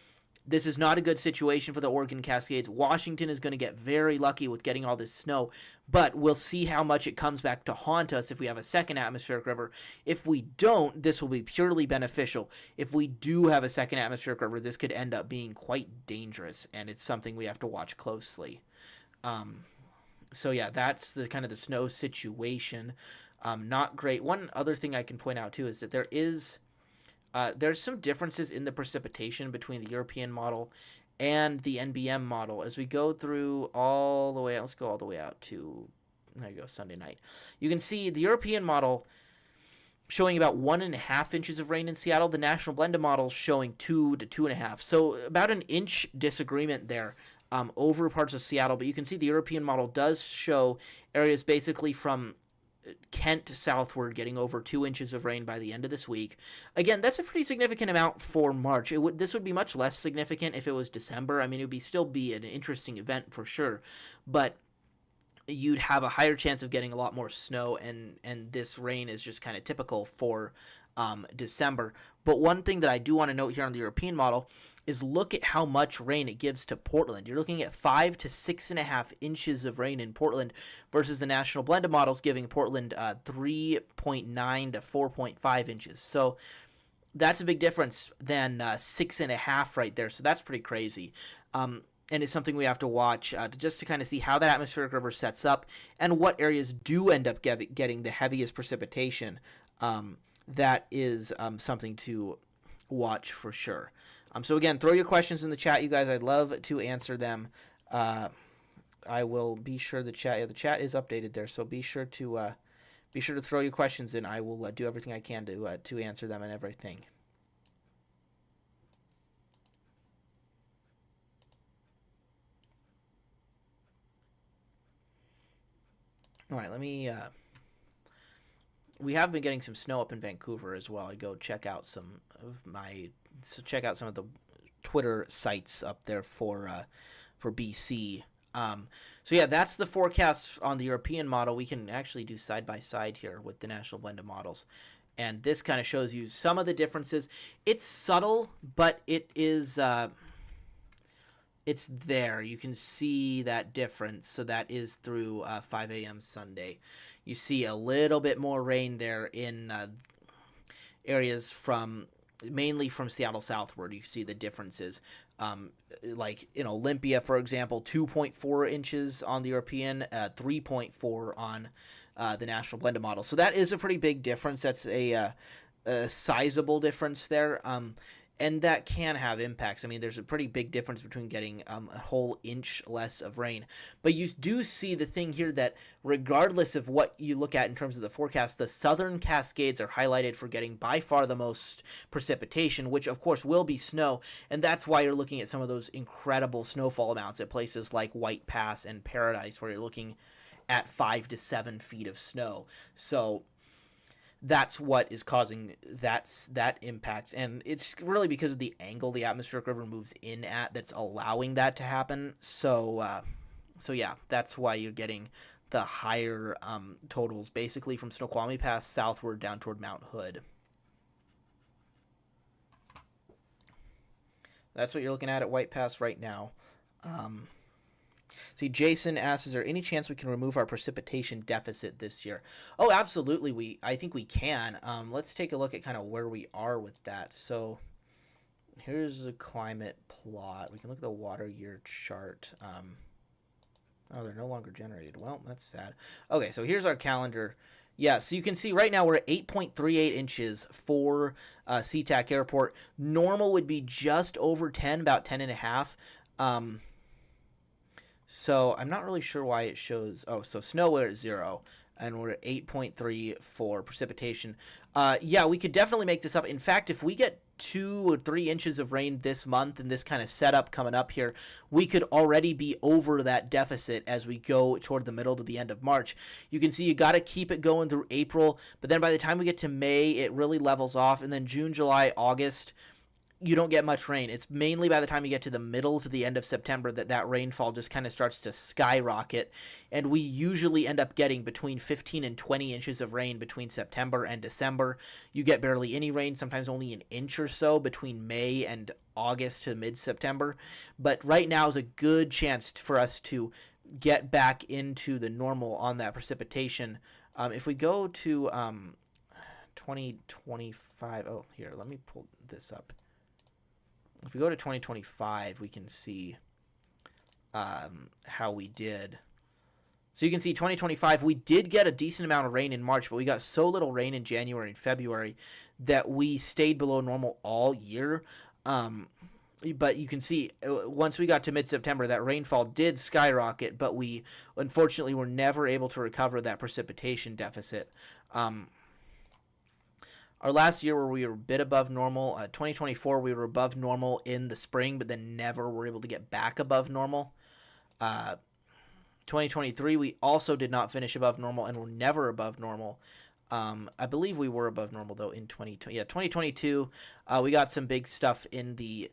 S1: this is not a good situation for the Oregon Cascades. Washington is going to get very lucky with getting all this snow, but we'll see how much it comes back to haunt us if we have a second atmospheric river. If we don't, this will be purely beneficial. If we do have a second atmospheric river, this could end up being quite dangerous, and it's something we have to watch closely. So yeah, that's the kind of the snow situation. Not great. One other thing I can point out too is that there's some differences in the precipitation between the European model and the NBM model. As we go through all the way out, let's go all the way out to, there you go, Sunday night. You can see the European model showing about 1.5 inches of rain in Seattle. The National Blended model showing 2 to 2.5. So about an inch disagreement there. Over parts of Seattle, but you can see the European model does show areas basically from Kent southward getting over 2 inches of rain by the end of this week. Again, that's a pretty significant amount for March. This would be much less significant if it was December. I mean, it would still be an interesting event for sure, but you'd have a higher chance of getting a lot more snow, and this rain is just kind of typical for December. But one thing that I do want to note here on the European model is look at how much rain it gives to Portland. You're looking at 5 to 6.5 inches of rain in Portland versus the National Blended models giving Portland 3.9 to 4.5 inches. So that's a big difference than 6.5 right there. So that's pretty crazy. And it's something we have to watch just to kind of see how that atmospheric river sets up and what areas do end up getting the heaviest precipitation. That is something to watch for sure. So again, throw your questions in the chat, you guys. I'd love to answer them. I will be sure the chat. Yeah, the chat is updated there, so be sure to throw your questions in. I will do everything I can to answer them and everything. All right, let me. We have been getting some snow up in Vancouver as well. I go check out some of the Twitter sites up there for BC. So yeah, that's the forecast on the European model. We can actually do side by side here with the national blended models, and this kind of shows you some of the differences. It's subtle, but it is. It's there. You can see that difference. So that is through 5 a.m. Sunday. You see a little bit more rain there in areas mainly from Seattle southward. You see the differences. Like in Olympia, for example, 2.4 inches on the European, 3.4 on the national blended model. So that is a pretty big difference. That's a sizable difference there. And that can have impacts. I mean, there's a pretty big difference between getting a whole inch less of rain. But you do see the thing here that regardless of what you look at in terms of the forecast, the southern Cascades are highlighted for getting by far the most precipitation, which of course will be snow. And that's why you're looking at some of those incredible snowfall amounts at places like White Pass and Paradise, where you're looking at 5 to 7 feet of snow. So that's what is causing that impact, and it's really because of the angle the atmospheric river moves in at that's allowing that to happen. So yeah, that's why you're getting the higher totals basically from Snoqualmie Pass southward down toward Mount Hood. That's what you're looking at White Pass right now. See, Jason asks, is there any chance we can remove our precipitation deficit this year? Oh, absolutely. I think we can. Let's take a look at kind of where we are with that. So here's a climate plot. We can look at the water year chart. Oh, they're no longer generated. Well, that's sad. Okay, so here's our calendar. Yeah, so you can see right now we're at 8.38 inches for SeaTac Airport. Normal would be just over 10, about 10 and a half. So I'm not really sure why it shows. Oh, so snow we're at 0, and we're at 8.3 for precipitation. Yeah, we could definitely make this up. In fact, if we get 2 or 3 inches of rain this month and this kind of setup coming up here, we could already be over that deficit as we go toward the middle to the end of March. You can see you got to keep it going through April, but then by the time we get to May, it really levels off, and then June, July, August, you don't get much rain. It's mainly by the time you get to the middle to the end of September that rainfall just kind of starts to skyrocket, and we usually end up getting between 15 and 20 inches of rain between September and December. You get barely any rain, sometimes only an inch or so between May and August to mid-September, but right now is a good chance for us to get back into the normal on that precipitation. If we go to 2025, oh, here, let me pull this up. If we go to 2025, we can see how we did. So you can see 2025, we did get a decent amount of rain in March, but we got so little rain in January and February that we stayed below normal all year. But you can see once we got to mid-September, that rainfall did skyrocket, but we unfortunately were never able to recover that precipitation deficit. Our last year where we were a bit above normal, 2024, we were above normal in the spring, but then never were able to get back above normal. 2023, we also did not finish above normal and were never above normal. I believe we were above normal, though, in 2020. Yeah, 2022, we got some big stuff in the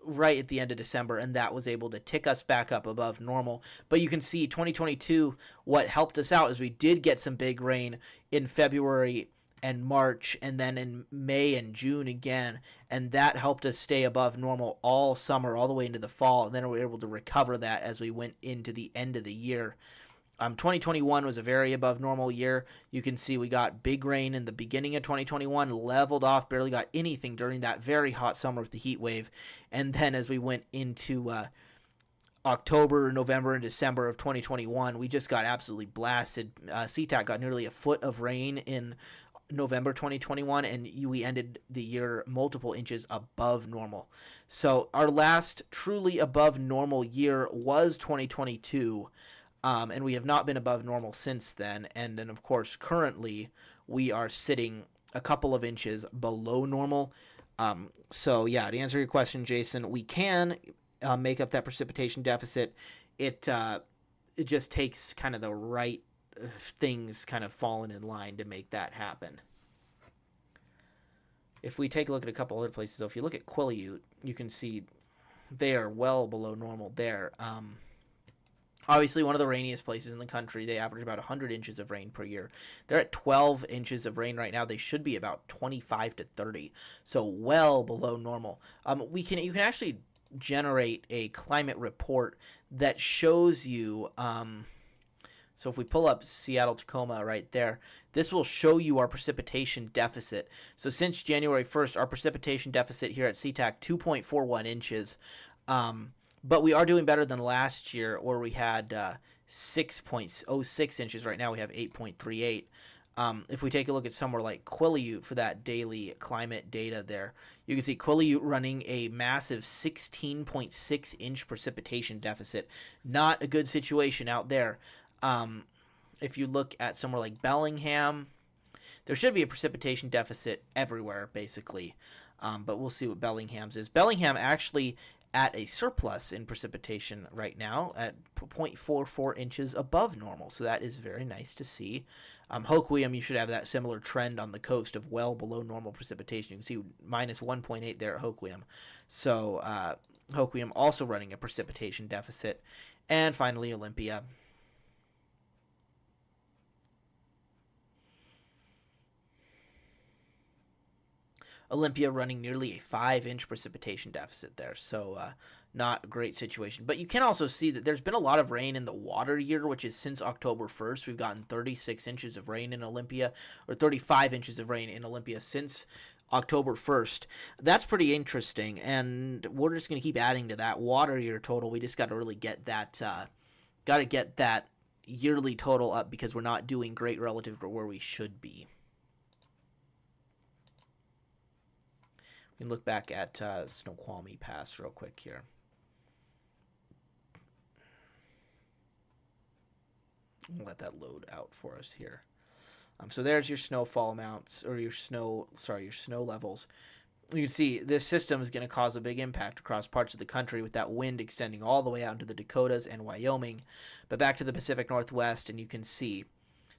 S1: right at the end of December, and that was able to tick us back up above normal. But you can see 2022, what helped us out is we did get some big rain in February and March, and then in May and June again, and that helped us stay above normal all summer, all the way into the fall, and then we were able to recover that as we went into the end of the year. 2021 was a very above normal year. You can see we got big rain in the beginning of 2021, leveled off, barely got anything during that very hot summer with the heat wave, and then as we went into October, November, and December of 2021, we just got absolutely blasted. SeaTac got nearly a foot of rain in November 2021, and we ended the year multiple inches above normal. So our last truly above normal year was 2022, and we have not been above normal since then. And then, of course, currently we are sitting a couple of inches below normal. So yeah, to answer your question, Jason, we can make up that precipitation deficit. It just takes kind of the right things kind of falling in line to make that happen. If we take a look at a couple other places, so if you look at Quileute, you can see they are well below normal there. Obviously, one of the rainiest places in the country. They average about 100 inches of rain per year. They're at 12 inches of rain right now. They should be about 25 to 30, so well below normal. You can actually generate a climate report that shows you. So if we pull up Seattle Tacoma right there, this will show you our precipitation deficit. So since January 1st, our precipitation deficit here at SeaTac 2.41 inches. But we are doing better than last year, where we had 6.06 inches. Right now we have 8.38. If we take a look at somewhere like Quileute for that daily climate data there, you can see Quileute running a massive 16.6 inch precipitation deficit. Not a good situation out there. If you look at somewhere like Bellingham, there should be a precipitation deficit everywhere, basically. But we'll see what Bellingham's is. Bellingham actually at a surplus in precipitation right now at 0.44 inches above normal. So that is very nice to see. Hoquiam, you should have that similar trend on the coast of well below normal precipitation. You can see minus 1.8 there at Hoquiam. So Hoquiam also running a precipitation deficit. And finally, Olympia. Olympia running nearly a 5-inch precipitation deficit there, so not a great situation. But you can also see that there's been a lot of rain in the water year, which is since October 1st. We've gotten 36 inches of rain in Olympia, or 35 inches of rain in Olympia since October 1st. That's pretty interesting, and we're just going to keep adding to that water year total. We just got to really get that, yearly total up, because we're not doing great relative to where we should be. We can look back at Snoqualmie Pass real quick here. We'll let that load out for us here. So there's your snowfall amounts, or your snow levels. You can see this system is going to cause a big impact across parts of the country, with that wind extending all the way out into the Dakotas and Wyoming. But back to the Pacific Northwest, and you can see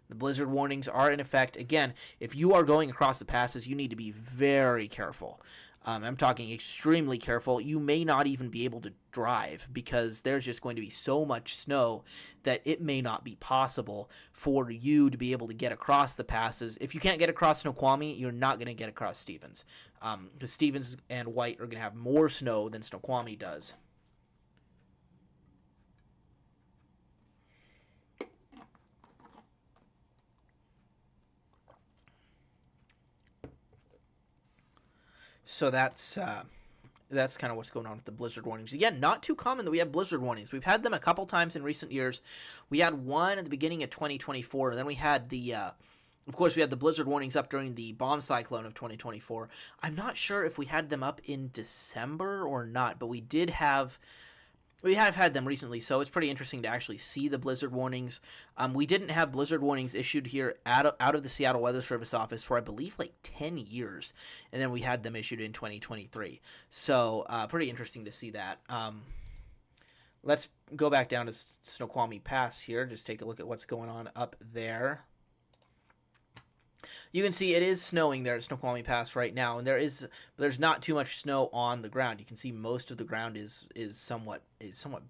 S1: the blizzard warnings are in effect. Again, if you are going across the passes, you need to be very careful. I'm talking extremely careful. You may not even be able to drive, because there's just going to be so much snow that it may not be possible for you to be able to get across the passes. If you can't get across Snoqualmie, you're not going to get across Stevens, because Stevens and White are going to have more snow than Snoqualmie does. So that's kind of what's going on with the blizzard warnings. Again, not too common that we have blizzard warnings. We've had them a couple times in recent years. We had one at the beginning of 2024, and then we had of course, we had the blizzard warnings up during the bomb cyclone of 2024. I'm not sure if we had them up in December or not, but we have had them recently, so it's pretty interesting to actually see the blizzard warnings. We didn't have blizzard warnings issued here out of the Seattle Weather Service office for, I believe, like 10 years, and then we had them issued in 2023. So pretty interesting to see that. Let's go back down to Snoqualmie Pass here, just take a look at what's going on up there. You can see it is snowing there at Snoqualmie Pass right now, and there's not too much snow on the ground. You can see most of the ground is somewhat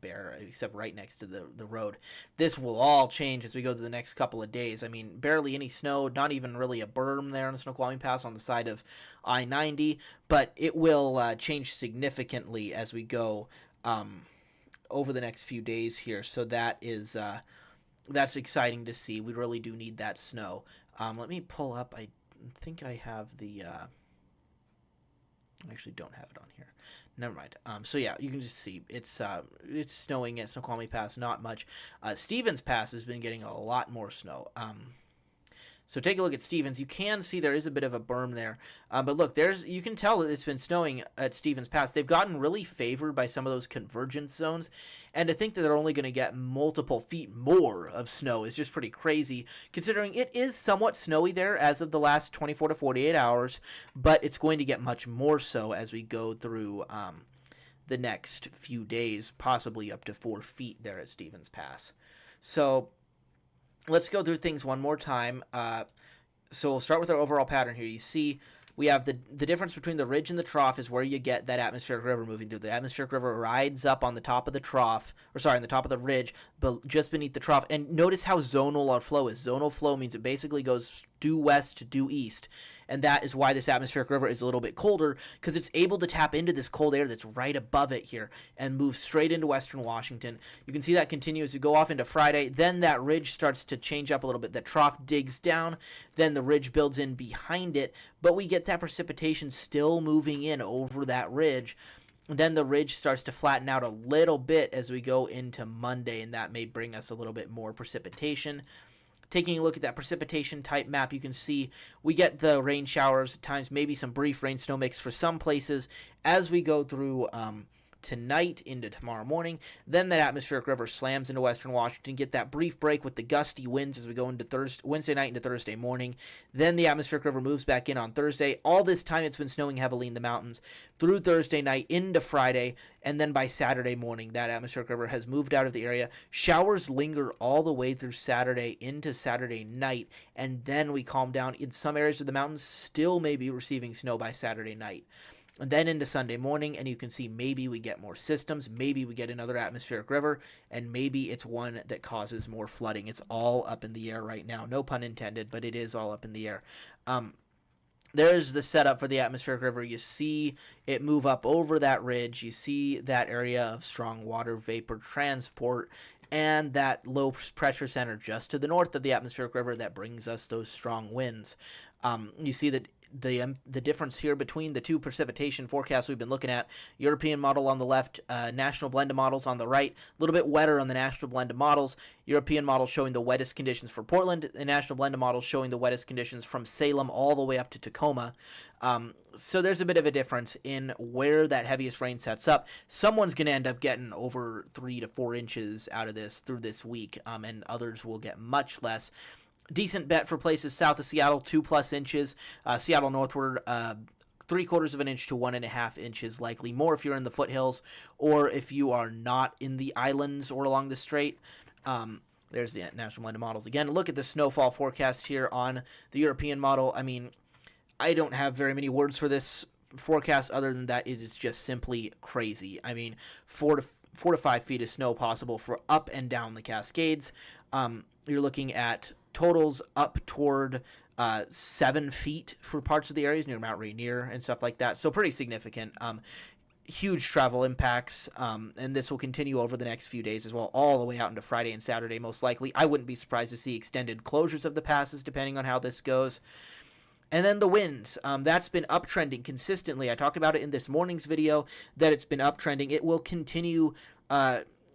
S1: bare, except right next to the road. This will all change as we go to the next couple of days. I mean, barely any snow, not even really a berm there on the Snoqualmie Pass on the side of I-90, but it will change significantly as we go over the next few days here. So that's exciting to see. We really do need that snow. Let me pull up. I think I have the. I actually don't have it on here. Never mind. So yeah, you can just see it's snowing at Snoqualmie Pass. Not much. Stevens Pass has been getting a lot more snow. So take a look at Stevens. You can see there is a bit of a berm there. But look, you can tell that it's been snowing at Stevens Pass. They've gotten really favored by some of those convergence zones. And to think that they're only going to get multiple feet more of snow is just pretty crazy, considering it is somewhat snowy there as of the last 24 to 48 hours. But it's going to get much more so as we go through the next few days, possibly up to 4 feet there at Stevens Pass. So let's go through things one more time. So we'll start with our overall pattern here. You see we have the difference between the ridge and the trough is where you get that atmospheric river moving through. The atmospheric river rides up on the top of the trough, on the top of the ridge, but just beneath the trough. And notice how zonal our flow is. Zonal flow means it basically goes due west to due east. And that is why this atmospheric river is a little bit colder, because it's able to tap into this cold air that's right above it here and move straight into western Washington. You can see that continue as we go off into Friday. Then that ridge starts to change up a little bit. The trough digs down, then the ridge builds in behind it, but we get that precipitation still moving in over that ridge. Then the ridge starts to flatten out a little bit as we go into Monday, and that may bring us a little bit more precipitation. Taking a look at that precipitation type map, you can see we get the rain showers at times, maybe some brief rain snow mix for some places as we go through tonight into tomorrow morning. Then that atmospheric river slams into western Washington, get that brief break with the gusty winds as we go into Wednesday night into Thursday morning. Then the atmospheric river moves back in on Thursday. All this time it's been snowing heavily in the mountains through Thursday night into Friday, and then by Saturday morning that atmospheric river has moved out of the area. Showers linger all the way through Saturday into Saturday night, and then we calm down. In some areas of the mountains still may be receiving snow by Saturday night. And then into Sunday morning, and you can see maybe we get more systems, maybe we get another atmospheric river, and maybe it's one that causes more flooding. It's all up in the air right now. No pun intended, but it is all up in the air. There's the setup for the atmospheric river. You see it move up over that ridge. You see that area of strong water vapor transport and that low pressure center just to the north of the atmospheric river that brings us those strong winds. You see that the difference here between the two precipitation forecasts we've been looking at, European model on the left, national blended models on the right, a little bit wetter on the national blended models. European model showing the wettest conditions for Portland, the national blended model showing the wettest conditions from Salem all the way up to Tacoma. So there's a bit of a difference in where that heaviest rain sets up. Someone's going to end up getting over 3 to 4 inches out of this through this week, and others will get much less. Decent bet for places south of Seattle, 2+ inches. Seattle northward, 3/4 of an inch to 1.5 inches, likely more if you're in the foothills or if you are not in the islands or along the strait. There's the national blended models again. Look at the snowfall forecast here on the European model. I mean, I don't have very many words for this forecast other than that it is just simply crazy. I mean, 4 to 5 feet of snow possible for up and down the Cascades. You're looking at totals up toward 7 feet for parts of the areas near Mount Rainier and stuff like that. So pretty significant. Huge travel impacts, and this will continue over the next few days as well, all the way out into Friday and Saturday most likely. I wouldn't be surprised to see extended closures of the passes depending on how this goes. And then the winds, that's been uptrending consistently. I talked about it in this morning's video that it's been uptrending. It will continue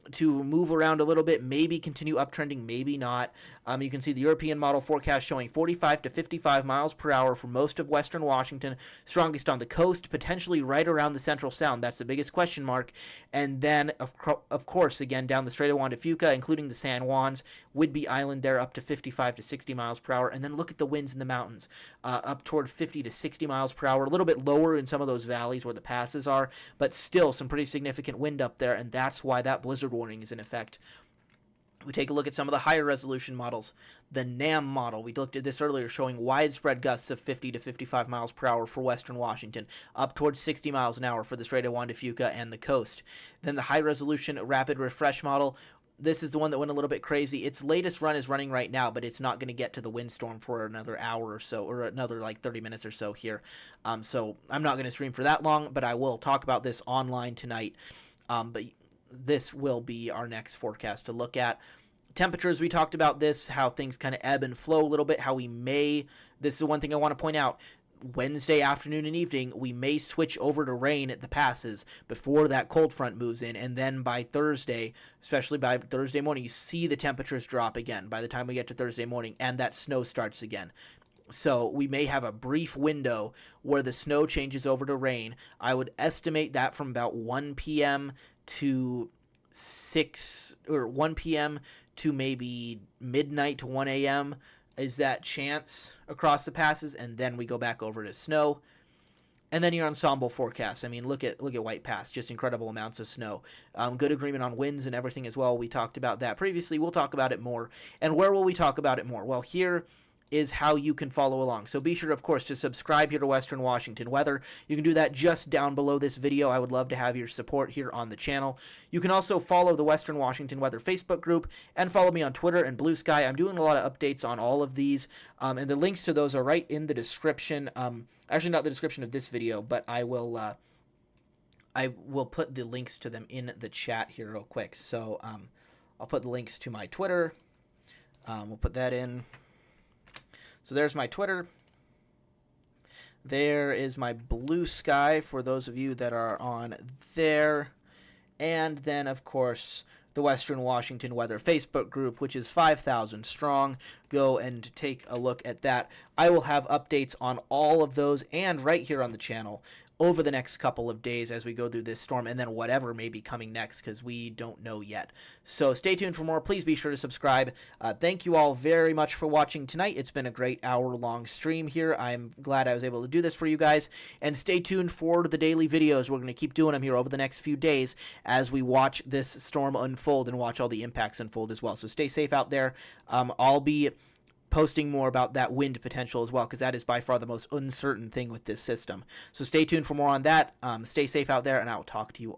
S1: to move around a little bit, maybe continue uptrending, maybe not. You can see the European model forecast showing 45 to 55 miles per hour for most of western Washington, strongest on the coast, potentially right around the Central Sound. That's the biggest question mark. And then, of course, again, down the Strait of Juan de Fuca, including the San Juans, Whidbey Island there up to 55 to 60 miles per hour. And then look at the winds in the mountains, up toward 50 to 60 miles per hour, a little bit lower in some of those valleys where the passes are, but still some pretty significant wind up there, and that's why that blizzard warning is in effect. We take a look at some of the higher resolution models. The NAM model, we looked at this earlier, showing widespread gusts of 50 to 55 miles per hour for western Washington, up towards 60 miles an hour for the Strait of Juan de Fuca and the coast. Then the high resolution rapid refresh model, this is the one that went a little bit crazy. Its latest run is running right now, but it's not going to get to the windstorm for another hour or so, or another like 30 minutes or so here. So I'm not going to stream for that long, but I will talk about this online tonight. But this will be our next forecast to look at. Temperatures, we talked about this, how things kind of ebb and flow a little bit, how we may, this is one thing I want to point out, Wednesday afternoon and evening, we may switch over to rain at the passes before that cold front moves in. And then by Thursday, especially by Thursday morning, you see the temperatures drop again by the time we get to Thursday morning, and that snow starts again. So we may have a brief window where the snow changes over to rain. I would estimate that from about 1 p.m. to 1 p.m. to maybe midnight to 1 a.m. is that chance across the passes, and then we go back over to snow. And then your ensemble forecast. I mean, look at White Pass, just incredible amounts of snow. Good agreement on winds and everything as well. We talked about that previously. We'll talk about it more. And where will we talk about it more? Well, here is how you can follow along. So be sure, of course, to subscribe here to Western Washington Weather. You can do that just down below this video. I would love to have your support here on the channel. You can also follow the Western Washington Weather Facebook group and follow me on Twitter and Blue Sky. I'm doing a lot of updates on all of these, and the links to those are right in the description. Actually, not the description of this video, but I will put the links to them in the chat here real quick. So I'll put the links to my Twitter. We'll put that in. So there's my Twitter. There is my Blue Sky for those of you that are on there. And then, of course, the Western Washington Weather Facebook group, which is 5,000 strong. Go and take a look at that. I will have updates on all of those and right here on the channel over the next couple of days as we go through this storm, and then whatever may be coming next, because we don't know yet. So stay tuned for more. Please be sure to subscribe. Thank you all very much for watching tonight. It's been a great hour-long stream here. I'm glad I was able to do this for you guys, and stay tuned for the daily videos. We're going to keep doing them here over the next few days as we watch this storm unfold and watch all the impacts unfold as well. So stay safe out there. I'll be posting more about that wind potential as well, because that is by far the most uncertain thing with this system. So stay tuned for more on that. Stay safe out there, and I will talk to you all.